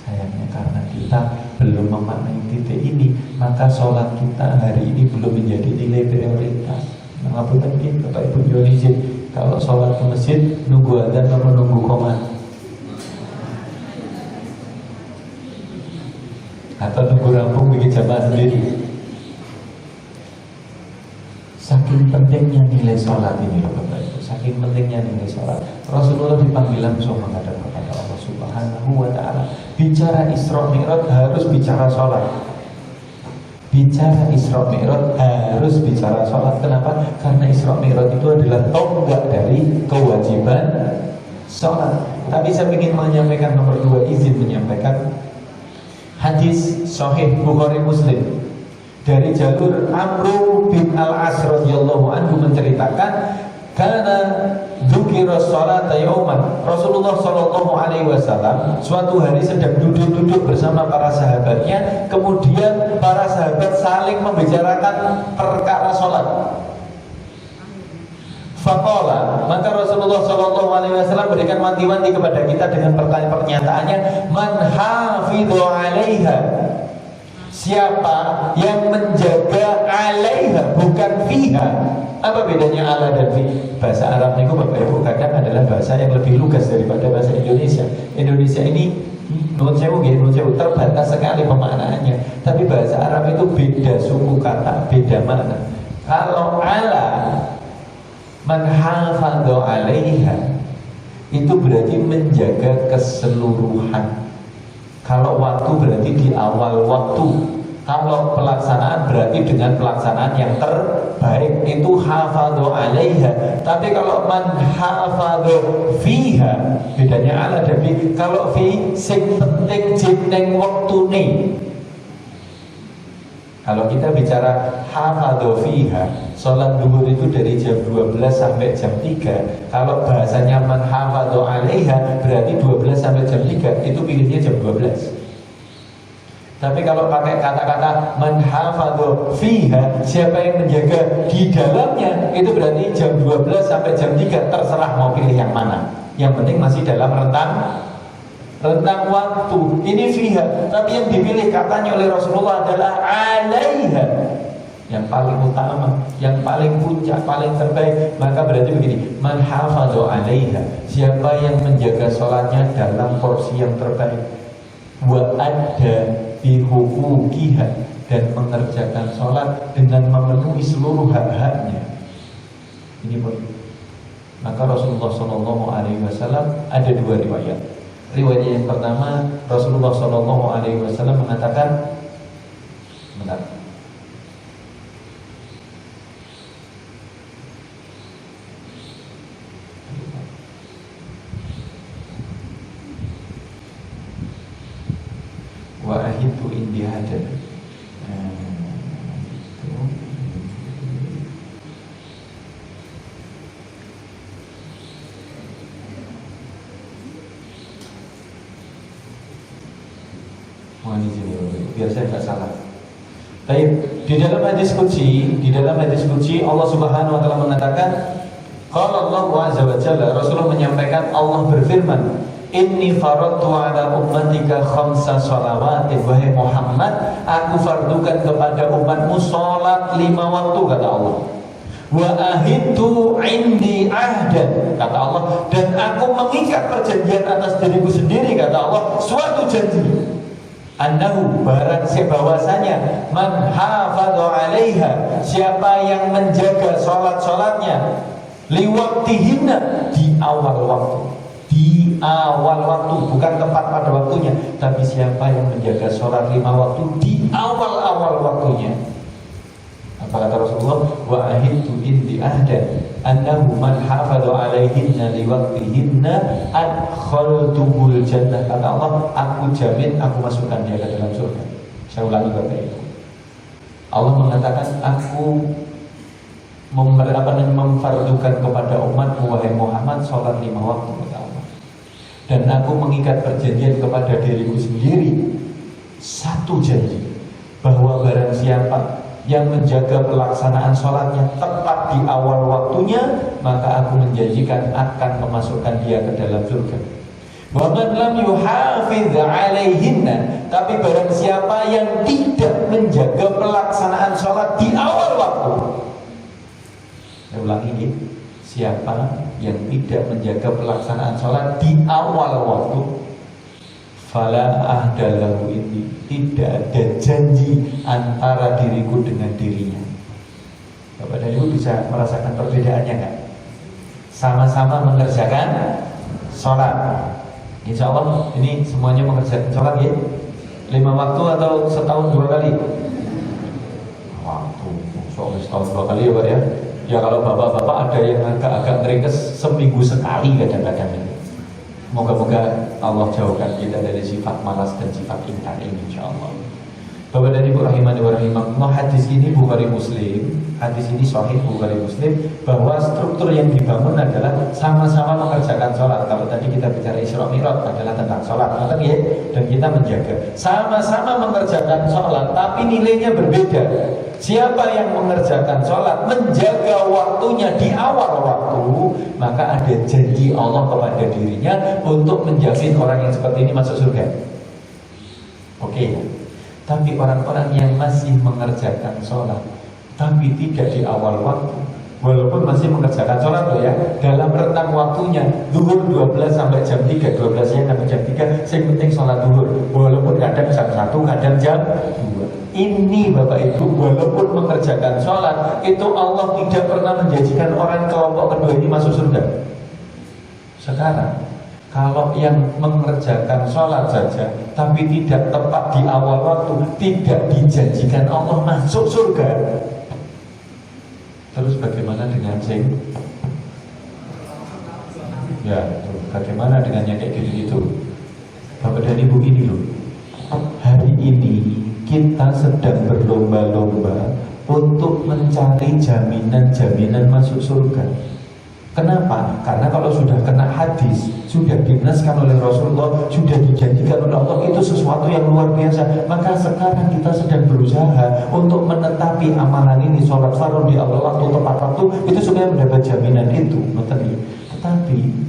Sayangnya karena kita belum memaknai titik ini, maka sholat kita hari ini belum menjadi nilai prioritas. Mengapunten Bapak Ibu Dionisien, kalau sholat ke masjid nunggu adzan atau menunggu qomat? Atau nunggu rampung bikin jamaah sendiri? Saking pentingnya nilai sholat ini loh Bapak Ibu, saking pentingnya nilai sholat. Rasulullah dipanggil langsung menghadap kepada Allah Subhanahu wa Ta'ala. Bicara Isra Mi'raj harus bicara sholat. Bicara Isra Mi'raj harus bicara sholat. Kenapa? Karena Isra Mi'raj itu adalah tonggak dari kewajiban sholat. Tapi saya ingin menyampaikan nomor 2, izin menyampaikan hadis Sahih Bukhari Muslim dari jalur Amr bin Al-As radhiyallahu anhu menceritakan, karena dzukira sholata yauman, Rasulullah sallallahu alaihi wasallam suatu hari sedang duduk-duduk bersama para sahabatnya, kemudian para sahabat saling membicarakan perkara sholat. Faqala, maka Rasulullah sallallahu alaihi wasallam berikan wanti-wanti kepada kita dengan pertanyaannya, man hafidhu 'alaiha, siapa yang menjaga 'alaiha, bukan fiha. Apa bedanya ala dan fi? Bahasa Arab itu Bapak Ibu kadang adalah bahasa yang lebih lugas daripada bahasa Indonesia. Indonesia ini nun sewu terbatas sekali pemaknaannya. Tapi bahasa Arab itu beda suku kata, beda makna. Kalau ala, man hafadhu 'alaiha, itu berarti menjaga keseluruhan. Kalau waktu berarti di awal waktu. Kalau pelaksanaan berarti dengan pelaksanaan yang terbaik, itu hafadhu 'alaiha. Tapi kalau man hafadhu fiha, bedanya ala dan fi. Kalau fi sing penting jeneng wektune. Kalau kita bicara hafadhu fiha, sholat duhur itu dari jam 12 sampai jam 3. Kalau bahasanya man hafadhu alaiha, berarti 12 sampai jam 3. Itu pilihnya jam 12. Tapi kalau pakai kata-kata man hafadhu fiha, siapa yang menjaga di dalamnya, itu berarti jam 12 sampai jam 3. Terserah mau pilih yang mana. Yang penting masih dalam rentang waktu. Ini fiha, tapi yang dipilih katanya oleh Rasulullah adalah alaiha, yang paling utama, yang paling puncak, paling terbaik. Maka berarti begini, man hafadhu alaiha, siapa yang menjaga sholatnya dalam porsi yang terbaik, wa adda bihuquqiha, dan mengerjakan sholat dengan memenuhi seluruh hak-haknya. Ini pun. Maka Rasulullah SAW ada dua riwayat. Riwayat yang pertama, Rasulullah SAW mengatakan, benar, wa ahidu indi hadan. Biar saya nggak salah. Baik, di dalam hadis qudsi Allah Subhanahu wa taala mengatakan, qala Allah azza wa jalla, Rasulullah menyampaikan, Allah berfirman, inni faradtu ala ummatika khamsa shalawatin, wahai Muhammad, aku fardukan kepada umatmu salat 5 waktu, kata Allah. Wa ahidtu indi ahdan, kata Allah, dan aku mengikat perjanjian atas diriku sendiri, kata Allah, suatu janji. Annahu, barang bahwasanya, man hafadhu alaiha, siapa yang menjaga sholat-sholatnya, liwaktihinna, di awal waktu. Di awal waktu, bukan tepat pada waktunya, tapi siapa yang menjaga sholat 5 waktu di awal-awal waktunya. Apa kata Rasulullah? Wa ahidtu indi ahdan annahu man hafadhu alaihinna liwaktihinna adkhaltuhul jannah, kata Allah, aku jamin aku masukkan dia ke dalam surga. Saya ulangi kata itu. Allah mengatakan, aku memfardukan kepada umatmu, wahai Muhammad, sholat 5 waktu, kata Allah. Dan aku mengikat perjanjian kepada diriku sendiri, satu janji, bahwa barang siapa yang menjaga pelaksanaan sholatnya tepat di awal waktunya, maka aku menjanjikan akan memasukkan dia ke dalam surga. Wa man lam yuhafiz alaihinna, tapi barang siapa yang tidak menjaga pelaksanaan sholat di awal waktu. Saya ulangi ini, siapa yang tidak menjaga pelaksanaan sholat di awal waktu, fala ahdalahu, ini tidak ada janji antara diriku dengan dirinya. Bapak dan Ibu bisa merasakan perbedaannya kan? Sama-sama mengerjakan sholat. Insya Allah ini semuanya mengerjakan sholat ya? 5 waktu atau setahun 2 kali? Waktu, soalnya setahun 2 kali ya Pak ya. Ya kalau bapak-bapak ada yang agak-agak ngeringkes seminggu sekali kadang-kadang ini. Moga-moga Allah jauhkan kita dari sifat malas dan sifat ingkar ini, insyaAllah. Bapak dan Ibu rahimani wa rahimakumullah, hadis ini Bukhari Muslim, hadis ini sahih Bukhari Muslim, bahwa struktur yang dibangun adalah sama-sama mengerjakan sholat. Kalau tadi kita bicara Isra Mi'raj adalah tentang sholat, ya, dan kita menjaga. Sama-sama mengerjakan sholat, tapi nilainya berbeda. Siapa yang mengerjakan sholat, menjaga waktunya di awal waktu, maka ada janji Allah kepada dirinya untuk menjamin orang yang seperti ini masuk surga. Oke. Tapi orang-orang yang masih mengerjakan sholat tapi tidak di awal waktu, walaupun masih mengerjakan sholat loh ya, dalam rentang waktunya zuhur 12 sampai jam 3, 12 sampai jam 3, yang penting sholat zuhur, walaupun kadang jam 1, kadang jam 2. Ini Bapak Ibu, walaupun mengerjakan sholat, itu Allah tidak pernah menjanjikan orang kelompok kedua ini masuk surga. Sekarang kalau yang mengerjakan sholat saja tapi tidak tepat di awal waktu, tidak dijanjikan Allah masuk surga. Terus bagaimana dengan sing? Ya, bagaimana dengan yang kayak gitu-gitu? Bapak dan Ibu, ini loh, hari ini kita sedang berlomba-lomba untuk mencari jaminan-jaminan masuk surga. Kenapa? Karena kalau sudah kena hadis, sudah dinaskan oleh Rasulullah, sudah dijanjikan oleh Allah, itu sesuatu yang luar biasa. Maka sekarang kita sedang berusaha untuk menetapi amalan ini, sholat fardu di awal waktu, tepat waktu, itu supaya mendapat jaminan itu. Tetapi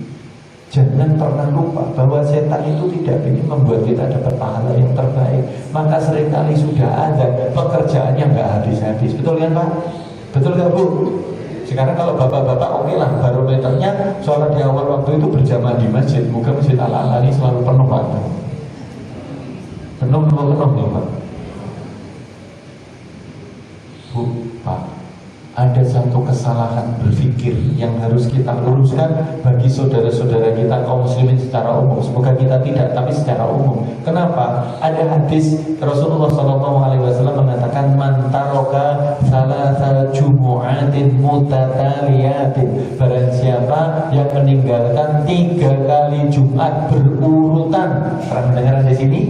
jangan pernah lupa bahwa setan itu tidak ingin membuat kita dapat pahala yang terbaik. Maka seringkali sudah ada pekerjaannya nggak habis-habis. Betul kan Pak? Betul nggak Bu? Sekarang kalau bapak-bapak oke lah, barometernya sholat di awal waktu itu berjamaah di masjid. Moga masjid ala-ala ini selalu penuh Pak. Penuh ya Pak. Bu, Pak, ada satu kesalahan berpikir yang harus kita luruskan bagi saudara-saudara kita kaum muslimin secara umum. Semoga kita tidak, tapi secara umum. Kenapa? Ada hadis Rasulullah SAW mengatakan, man taroka salasa jumu'atin mutataliyatin. Barang siapa yang meninggalkan 3 kali Jumat berurutan. Pernah mendengar di sini?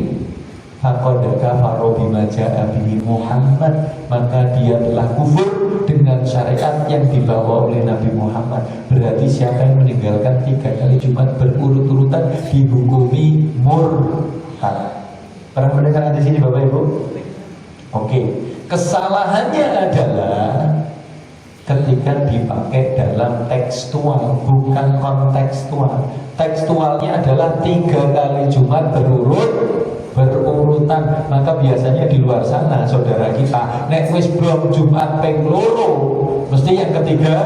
Faqad kafara bima ja'a bihi Muhammad, maka dia telah kufur dengan syariat yang dibawa oleh Nabi Muhammad. Berarti siapa yang meninggalkan 3 kali Jumat berurut-urutan dihukumi murtad. Pernah mendengar di sini Bapak Ibu? Oke. Kesalahannya adalah ketika dipakai dalam tekstual, bukan kontekstual. Tekstualnya adalah 3 kali Jumat berurutan. Maka biasanya di luar sana saudara kita nek wis belum Jumat ping loro mesti yang ketiga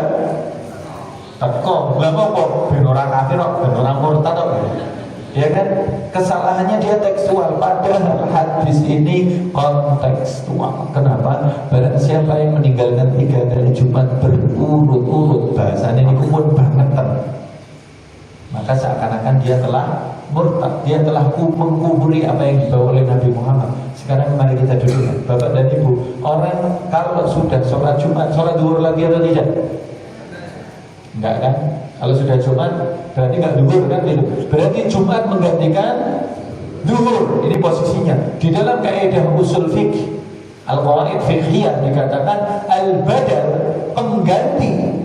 teko. Lha apa ben ora kafir kok, ben ora murtad kok. Ya kan? Kesalahannya dia tekstual, padahal hadis ini kontekstual. Kenapa? Barang siapa yang meninggalkan 3 kali Jumat berurut-urut, bahasanya ini pun banget, maka seakan-akan dia telah murtad, dia telah mengkufuri apa yang dibawa oleh Nabi Muhammad. Sekarang mari kita duduk, Bapak dan Ibu. Orang kalau sudah sholat Jumat, sholat duhur lagi atau tidak? Enggak kan? Kalau sudah Jumat berarti enggak duhur kan itu. Berarti Jumat menggantikan duhur. Ini posisinya. Di dalam kaidah usul fikih, al-qawaid fiqhiyah dikatakan al-badal, pengganti,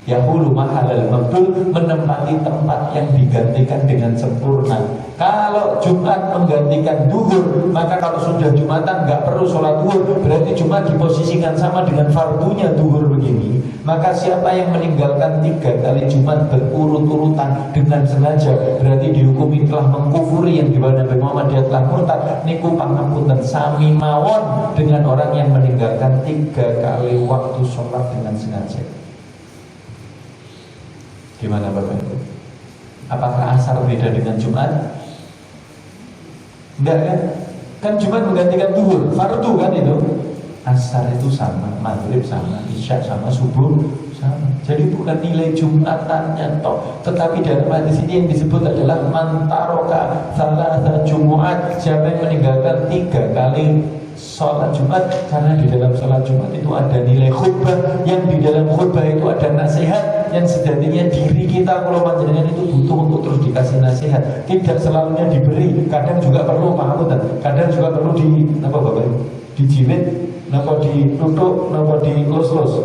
yahulu mahalal mabdul, menempati tempat yang digantikan dengan sempurna. Kalau Jumat menggantikan duhur, maka kalau sudah Jumatan nggak perlu sholat duhur, berarti Jumat diposisikan sama dengan fardunya duhur begini. Maka siapa yang meninggalkan 3 kali Jumat berurut-urutan dengan sengaja, berarti dihukumi telah mengkufuri yang dibawa Nabi Muhammad, dia telah murtad. Niku pangapunten sami mawon dengan orang yang meninggalkan 3 kali waktu sholat dengan sengaja. Gimana Bapak Ibu? Apakah asar beda dengan Jumat? Enggak kan? Kan Jumat menggantikan duhur, fardu kan itu. Asar itu sama, maghrib sama, isya sama, subuh sama. Jadi bukan nilai Jumatannya toh, tetapi dalam hadis ini yang disebut adalah man taroka salasa jumu'at, siapa yang meninggalkan 3 kali sholat Jumat. Karena di dalam sholat Jumat itu ada nilai khutbah, yang di dalam khutbah itu ada nasihat, yang sejatinya diri kita kalau panjenengan itu butuh untuk terus dikasih nasihat. Tidak selalunya diberi, kadang juga perlu paham, kadang juga perlu di apa Bapak? Dijilid, napa ditutup, napa dilus-lus.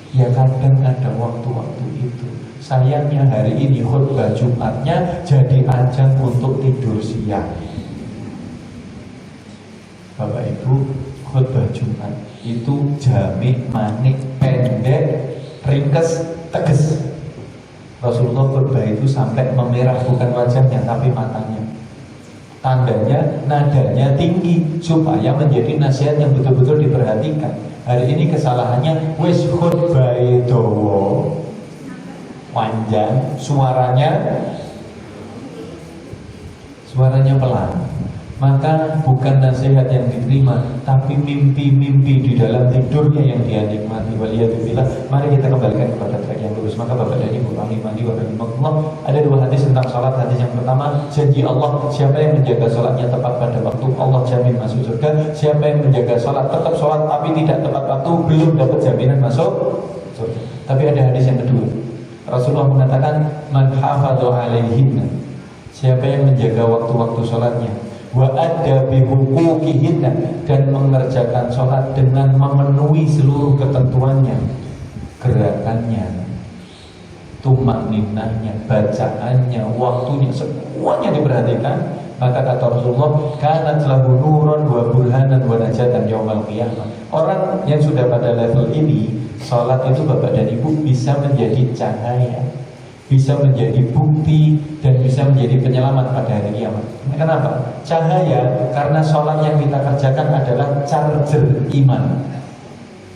Ya kadang ada waktu-waktu itu. Sayangnya hari ini khutbah Jumatnya jadi ajang untuk tidur siang. Bapak Ibu, khutbah Jumat itu jamik, manik, pendek, ringkes, tegas. Rasulullah khutbah itu sampai memerah bukan wajahnya tapi matanya. Tandanya nadanya tinggi supaya menjadi nasihat yang betul-betul diperhatikan. Hari ini kesalahannya wis khutbah dawa panjang, suaranya pelan. Maka bukan nasihat yang diterima, tapi mimpi-mimpi di dalam tidurnya yang dia nikmati. Waliyadzubillah. Mari kita kembalikan kepada track yang lurus. Maka Bapak dan Ibu rahimani wa rahimakumullah, ada 2 hadis tentang sholat. Hadis yang pertama, janji Allah, siapa yang menjaga sholatnya tepat pada waktu, Allah jamin masuk surga. Siapa yang menjaga sholat, tetap sholat tapi tidak tepat waktu, belum dapat jaminan masuk surga. Tapi ada hadis yang kedua, Rasulullah mengatakan, man hafadhu alaihinna, siapa yang menjaga waktu-waktu sholatnya, wa adda bihuquqihinna, dan mengerjakan sholat dengan memenuhi seluruh ketentuannya, gerakannya, tumakninahnya, bacaannya, waktunya, semuanya diperhatikan. Maka kata Rasulullah, kanat lahu nurun wa burhanan wa najatan yaumal qiyamah. Orang yang sudah pada level ini, sholat itu Bapak dan Ibu bisa menjadi cahaya, bisa menjadi bukti, dan bisa menjadi penyelamat pada hari kiamat. Kenapa? Cahaya, karena sholat yang kita kerjakan adalah charger iman.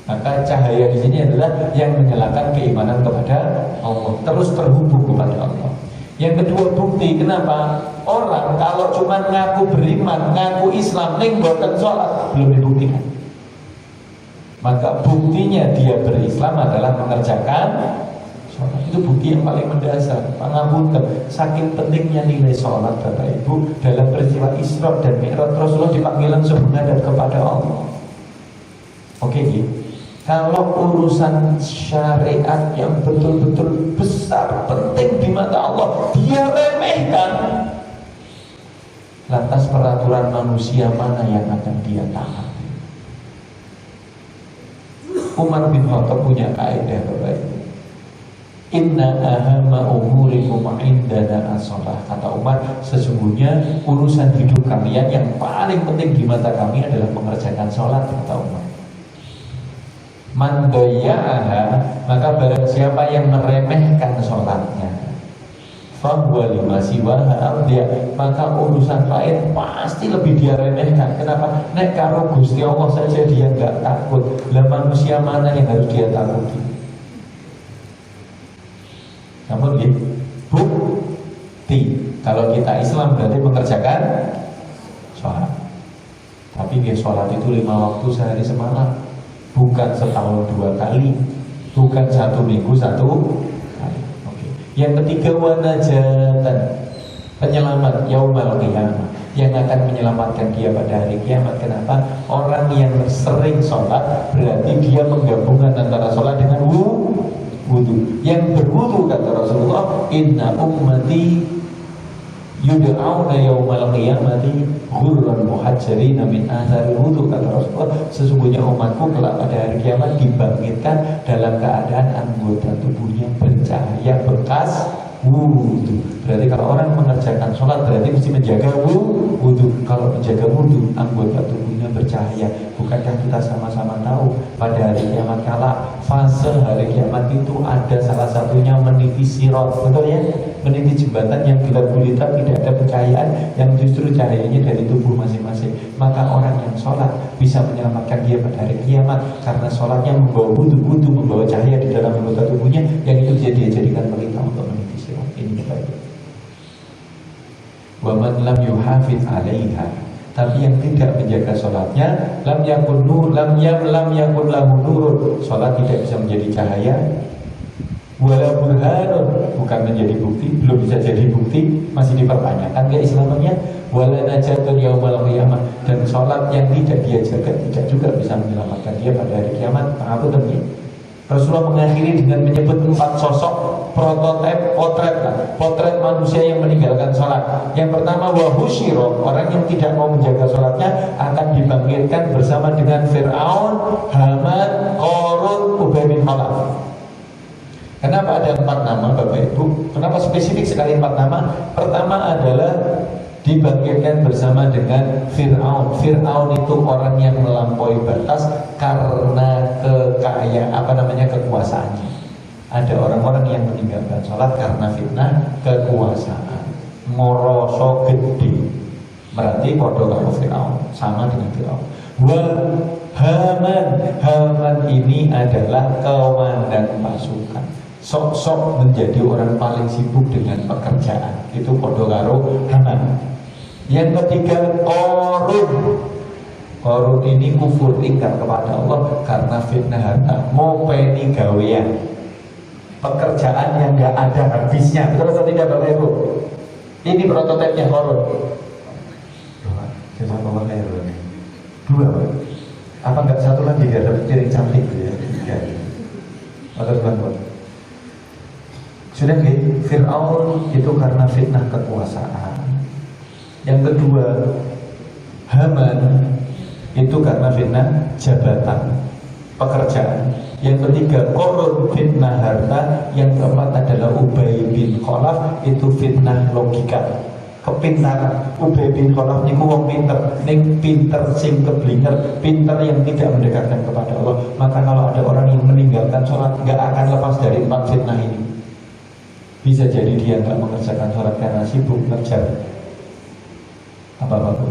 Maka cahaya di sini adalah yang menyalakan keimanan kepada Allah, terus terhubung kepada Allah. Yang kedua, bukti. Kenapa? Orang kalau cuma ngaku beriman, ngaku Islam, ning boten sholat, belum dibuktikan. Maka buktinya dia berislam adalah mengerjakan sholat. Itu bukti yang paling mendasar. Pangapunten, saking pentingnya nilai sholat Bapak Ibu, dalam peristiwa Isra dan Mi'raj Rasulullah dipanggil langsung menghadap kepada Allah. Oke, gitu. Kalau urusan syariat yang betul-betul besar, penting di mata Allah, dia remehkan. Lantas peraturan manusia mana yang akan dia taat? Umar bin Khattab punya kaidah Bapak Ibu. Inna ahama umurikum indana as-shalah. Kata Umar, sesungguhnya urusan hidup kalian yang paling penting di mata kami adalah mengerjakan sholat, kata Umar. Man dayya'aha, maka barang siapa yang meremehkan sholatnya, fahuwa lima siwaha ardiya, maka urusan lain pasti lebih dia remehkan. Kenapa? Nek karo Gusti Allah saja dia enggak takut, lah manusia mana yang harus dia takuti? Namun bukti, kalau kita Islam berarti mengerjakan sholat. Tapi dia sholat itu 5 waktu sehari semalam, bukan setahun 2 kali, bukan 1 minggu 1 kali. Oke. Yang ketiga, wanajatan, penyelamat yaumal qiyamah, yang akan menyelamatkan dia pada hari kiamat. Kenapa? Orang yang sering sholat berarti dia menggabungkan antara sholat dengan wudu. Yang berwudu, kata Rasulullah, inna ummati yud'auna yaumal qiyamati ghurran muhajjalina min athari wudu, kata Rasulullah, sesungguhnya umatku kelak pada hari kiamat dibangkitkan dalam keadaan anggota tubuhnya bercahaya bekas wudu. Berarti kalau orang mengerjakan sholat berarti mesti menjaga wudu. Kalau menjaga wudu, anggota tubuhnya bercahaya. Bukankah kita sama-sama tahu pada hari kiamat kala, fase hari kiamat itu ada salah satunya meniti sirat, betul ya? Meniti jembatan yang gelap gulita, tidak ada pencahayaan, yang justru cahayanya dari tubuh masing-masing. Maka orang yang sholat bisa menyelamatkan dia pada hari kiamat, karena sholatnya membawa wudu membawa cahaya di dalam anggota tubuhnya, yang itu dia jadikan pelita untuk meniti sirat. Ini baik. Wa man lam yuhafiz 'alaiha, tapi yang tidak menjaga sholatnya, lam yakun lahu nurun, sholat tidak bisa menjadi cahaya, wala burhanun, bukan menjadi bukti, belum bisa jadi bukti, masih dipertanyakan keislamannya, wala najatun yaumal qiyamah, dan sholat yang tidak dia jaga tidak juga bisa menyelamatkan dia pada hari kiamat. Apa demi? Rasulullah mengakhiri dengan menyebut 4 sosok potret manusia yang meninggalkan sholat. Yang pertama, wahusyiro, orang yang tidak mau menjaga sholatnya akan dibangkitkan bersama dengan Fir'aun, Haman, Qarun, Ubay bin Khalaf. Kenapa ada 4 nama Bapak Ibu? Kenapa spesifik sekali 4 nama? Pertama adalah dibangkitkan bersama dengan Fir'aun. Fir'aun itu orang yang melampaui batas karena kekuasaannya. Ada orang-orang yang meninggalkan sholat karena fitnah kekuasaan, moroso gede, berarti podo karo Fir'aun, sama dengan Fir'aun. Haman ini adalah komandan pasukan, sok-sok menjadi orang paling sibuk dengan pekerjaan, itu podo karo Haman. Yang ketiga, Qarun ini kufur, ingkar kepada Allah karena fitnah harta, mau peni gawean, pekerjaan yang gak ada habisnya. Betul atau tidak Bapak Ibu? Ini prototipnya Qarun. Dua Pak. Apa enggak satu lagi dia ada piring cantik gitu ya? Tiga. Atau dua. Sudah Fir'aun itu karena fitnah kekuasaan. Yang kedua, Haman itu karena fitnah jabatan, pekerjaan. Yang ketiga korun, fitnah harta. Yang keempat adalah Ubay bin Khalaf, itu fitnah logika, kepintaran. Ubay bin Khalaf niku wong pinter, ning pinter sing keblinger, pinter yang tidak mendekatkan kepada Allah. Maka kalau ada orang yang meninggalkan sholat, nggak akan lepas dari 4 fitnah ini. Bisa jadi dia nggak mengerjakan sholat karena sibuk ngejar apa-apa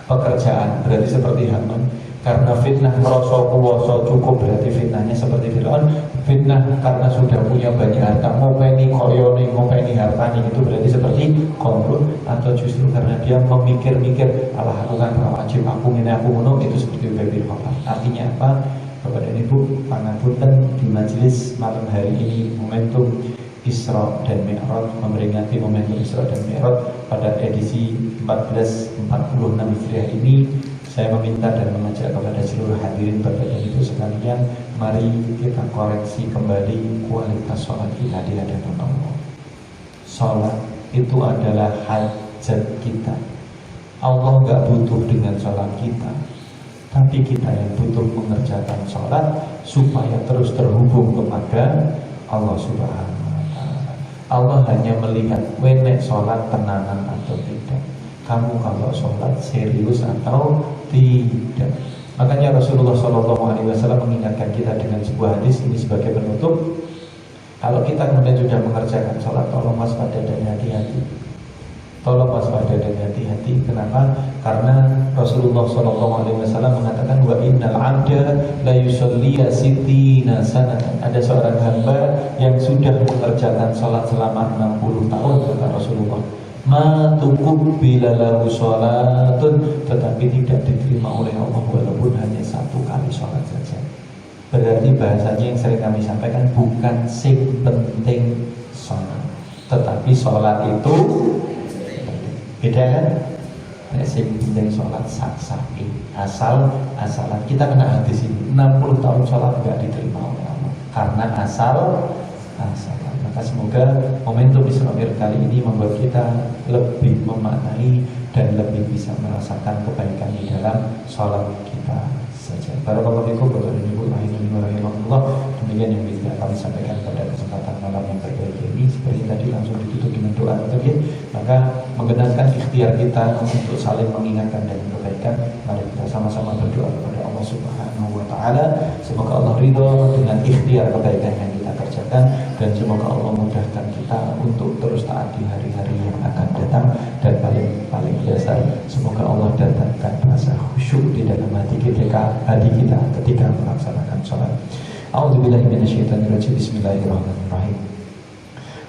pekerjaan, berarti seperti Haman. Karena fitnah merasa kuwasa cukup, berarti fitnahnya seperti Fir'aun. Fitnah karena sudah punya banyak harta, ngopeni koyone, ngopeni hartanya, itu berarti seperti Qarun. Atau justru karena dia memikir-mikir, alah aku kan wajib, aku ini aku ngono, itu seperti Ubay bin Khalaf. Artinya apa? Bapak dan Ibu, pangapunten di majelis malam hari ini momentum Isra dan Mi'raj, memperingati momentum Isra dan Mi'raj pada edisi 1446 Hijriah ini. Saya meminta dan mengajak kepada seluruh hadirin Bapak dan Ibu sekalian, mari kita koreksi kembali kualitas sholat kita di hadapan Allah. Sholat itu adalah hajat kita. Allah nggak butuh dengan sholat kita, tapi kita yang butuh mengerjakan sholat supaya terus terhubung kepada Allah Subhanahu wa Ta'ala. Allah hanya melihat wenek sholat tenanan atau tidak, kamu kalau sholat serius atau tidak. Makanya Rasulullah SAW mengingatkan kita dengan sebuah hadis ini sebagai penutup. Kalau kita kemudian sudah mengerjakan sholat, tolong waspada dan hati-hati. Tolong waspada dan hati-hati. Kenapa? Karena Rasulullah SAW mengatakan, wa innal abda la yusalliya sittina sanatan. Ada seorang hamba yang sudah mengerjakan sholat selama 60 tahun, kata Rasulullah. Ma tuqbila lahu sholatun, tetapi tidak diterima oleh Allah walaupun hanya 1 kali sholat saja. Berarti bahasanya yang sering kami sampaikan, bukan sing penting sholat, tetapi sholat itu beda kan? Sing penting sholat sak-saki, asal-asalan. Kita kena hadis ini, 60 tahun sholat tidak diterima oleh Allah karena asal-asalan. Maka semoga momentum Isra Mi'raj kali ini membuat kita lebih memaknai dan lebih bisa merasakan kebaikan di dalam sholat kita saja. Barakallahu fikum Bapak dan Ibu rahimani wa rahimakumullah. Demikian yang bisa kami sampaikan pada kesempatan malam yang berbahagia ini. Seperti tadi langsung ditutup dengan doa tadi. Maka menggenapkan ikhtiar kita untuk saling mengingatkan dan kebaikan. Mari kita sama-sama berdoa kepada Allah Subhanahu wa Ta'ala. Semoga Allah ridho dengan ikhtiar kebaikan yang kita kerjakan, dan semoga Allah mudahkan kita untuk terus taat di hari-hari yang akan datang. Dan paling dasar, semoga Allah datangkan rasa khusyuk di dalam hati kita ketika melaksanakan sholat. A'udzubillahi minasyaitonirrajim. Bismillahirrahmanirrahim.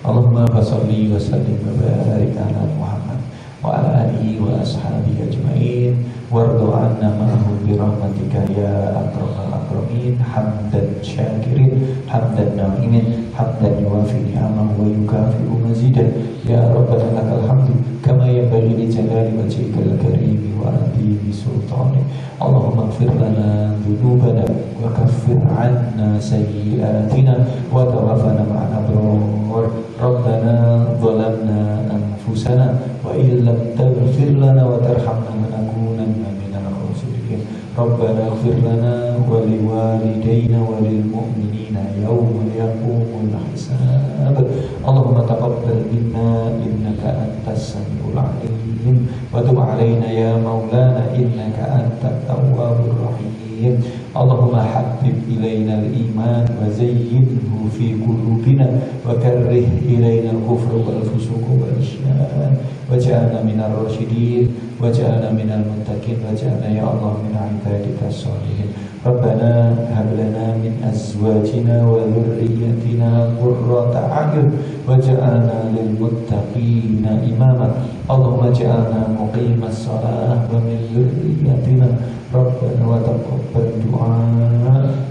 Allahumma shalli wa sallim wa barik ala Muhammad wa ala alihi wa ashabihi ajma'in warḍu 'anna ma'ahum bi rahmatika ya akramal akramin. Hamdan syakirin, hamdan na'imin, hamdan yuwafi ni'amahu wa yukafi'u mazidan. Ya Rabbana lakal hamdu kama yanbaghi li jalali wajhikal karim wa 'azimi sultanik. Allahumma ighfir lana dhunubana wa kaffir 'anna sayyi'atina wa tawaffana ma'al abrar. Rabbana zalamna anfusana wa illam taghfir lana wa tarhamna lanakunanna minal khasirin. Rabbana ighfir lana wa liwalidayna wa lil mu'minina yawma yaqumul hisab. Allahumma taqabbal minna innaka antas samiul alim wa tub 'alaina ya maulana innaka antat tawwabur rahim. Allahumma habbib ilaina al-iman wa zayyinhu fi qulubina wa karrih ilaina al-kufra wal fusuqa wal isyan waj'alna minal rasyidin waj'alna minal muttaqin waj'alna ya Allah min ibadikas shalihin. Rabbana hab lana min azwajina wa dhurriyyatina qurrata a'yun waj'alna lil muttaqina imama. Allahumma ij'alna muqimas shalah wa min dhurriyyatina Rabbana wa taqabbal du'a.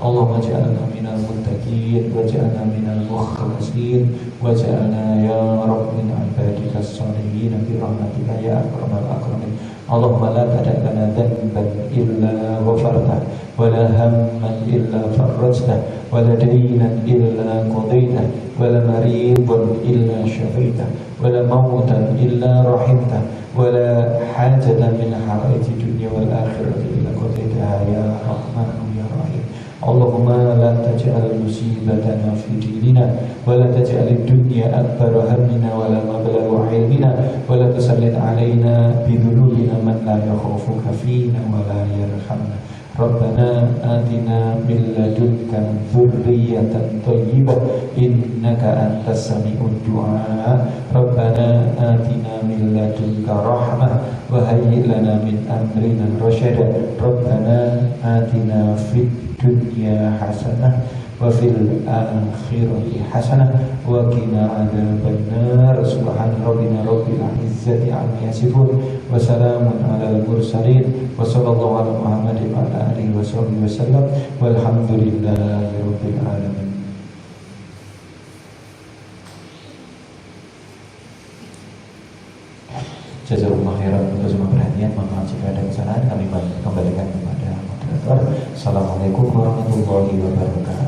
Allahumma ij'alna minal muttaqin waj'alna minal mukhlasin waj'alna ya Rabb min ibadikas shalihin bi rahmatika ya akramal akramin. Allahumma la tada' lana dhanban illa ghafartah wa la hamman illa farajtah wa la daynan illa qadaytah wa la maridan illa shafaitah ولا موتا إلا رحمته ولا حاجة من حوائج الدنيا والآخرة إلا قضيتها يا رحمن يا رحيم. اللهم لا تجعل مصيبتنا في ديننا ولا تجعل الدنيا أكبر همنا ولا مبلغ علمنا ولا تسلط علينا بذنوبنا من لا يخافك فينا ولا يرحمنا. ربنا آتنا من لدنك ذرية طيبة إنك أنت السميع الدعاء. ربنا آتنا من لدنك رحمة وهيئ لنا من أمرنا رشدا. ربنا آتنا في الدنيا حسنة وفي الآخرة حسنة وقنا عذاب النار. سبحان ربنا رب العزة عما يصفون وسلام على المرسلين وصلى الله على محمد وعلى آله وصحبه وسلم والحمد لله رب العالمين. Jazakumullah khairan untuk semua perhatian. Mohon maaf jika ada kesalahan, kami kembalikan kepada moderator. Assalamualaikum warahmatullahi wabarakatuh.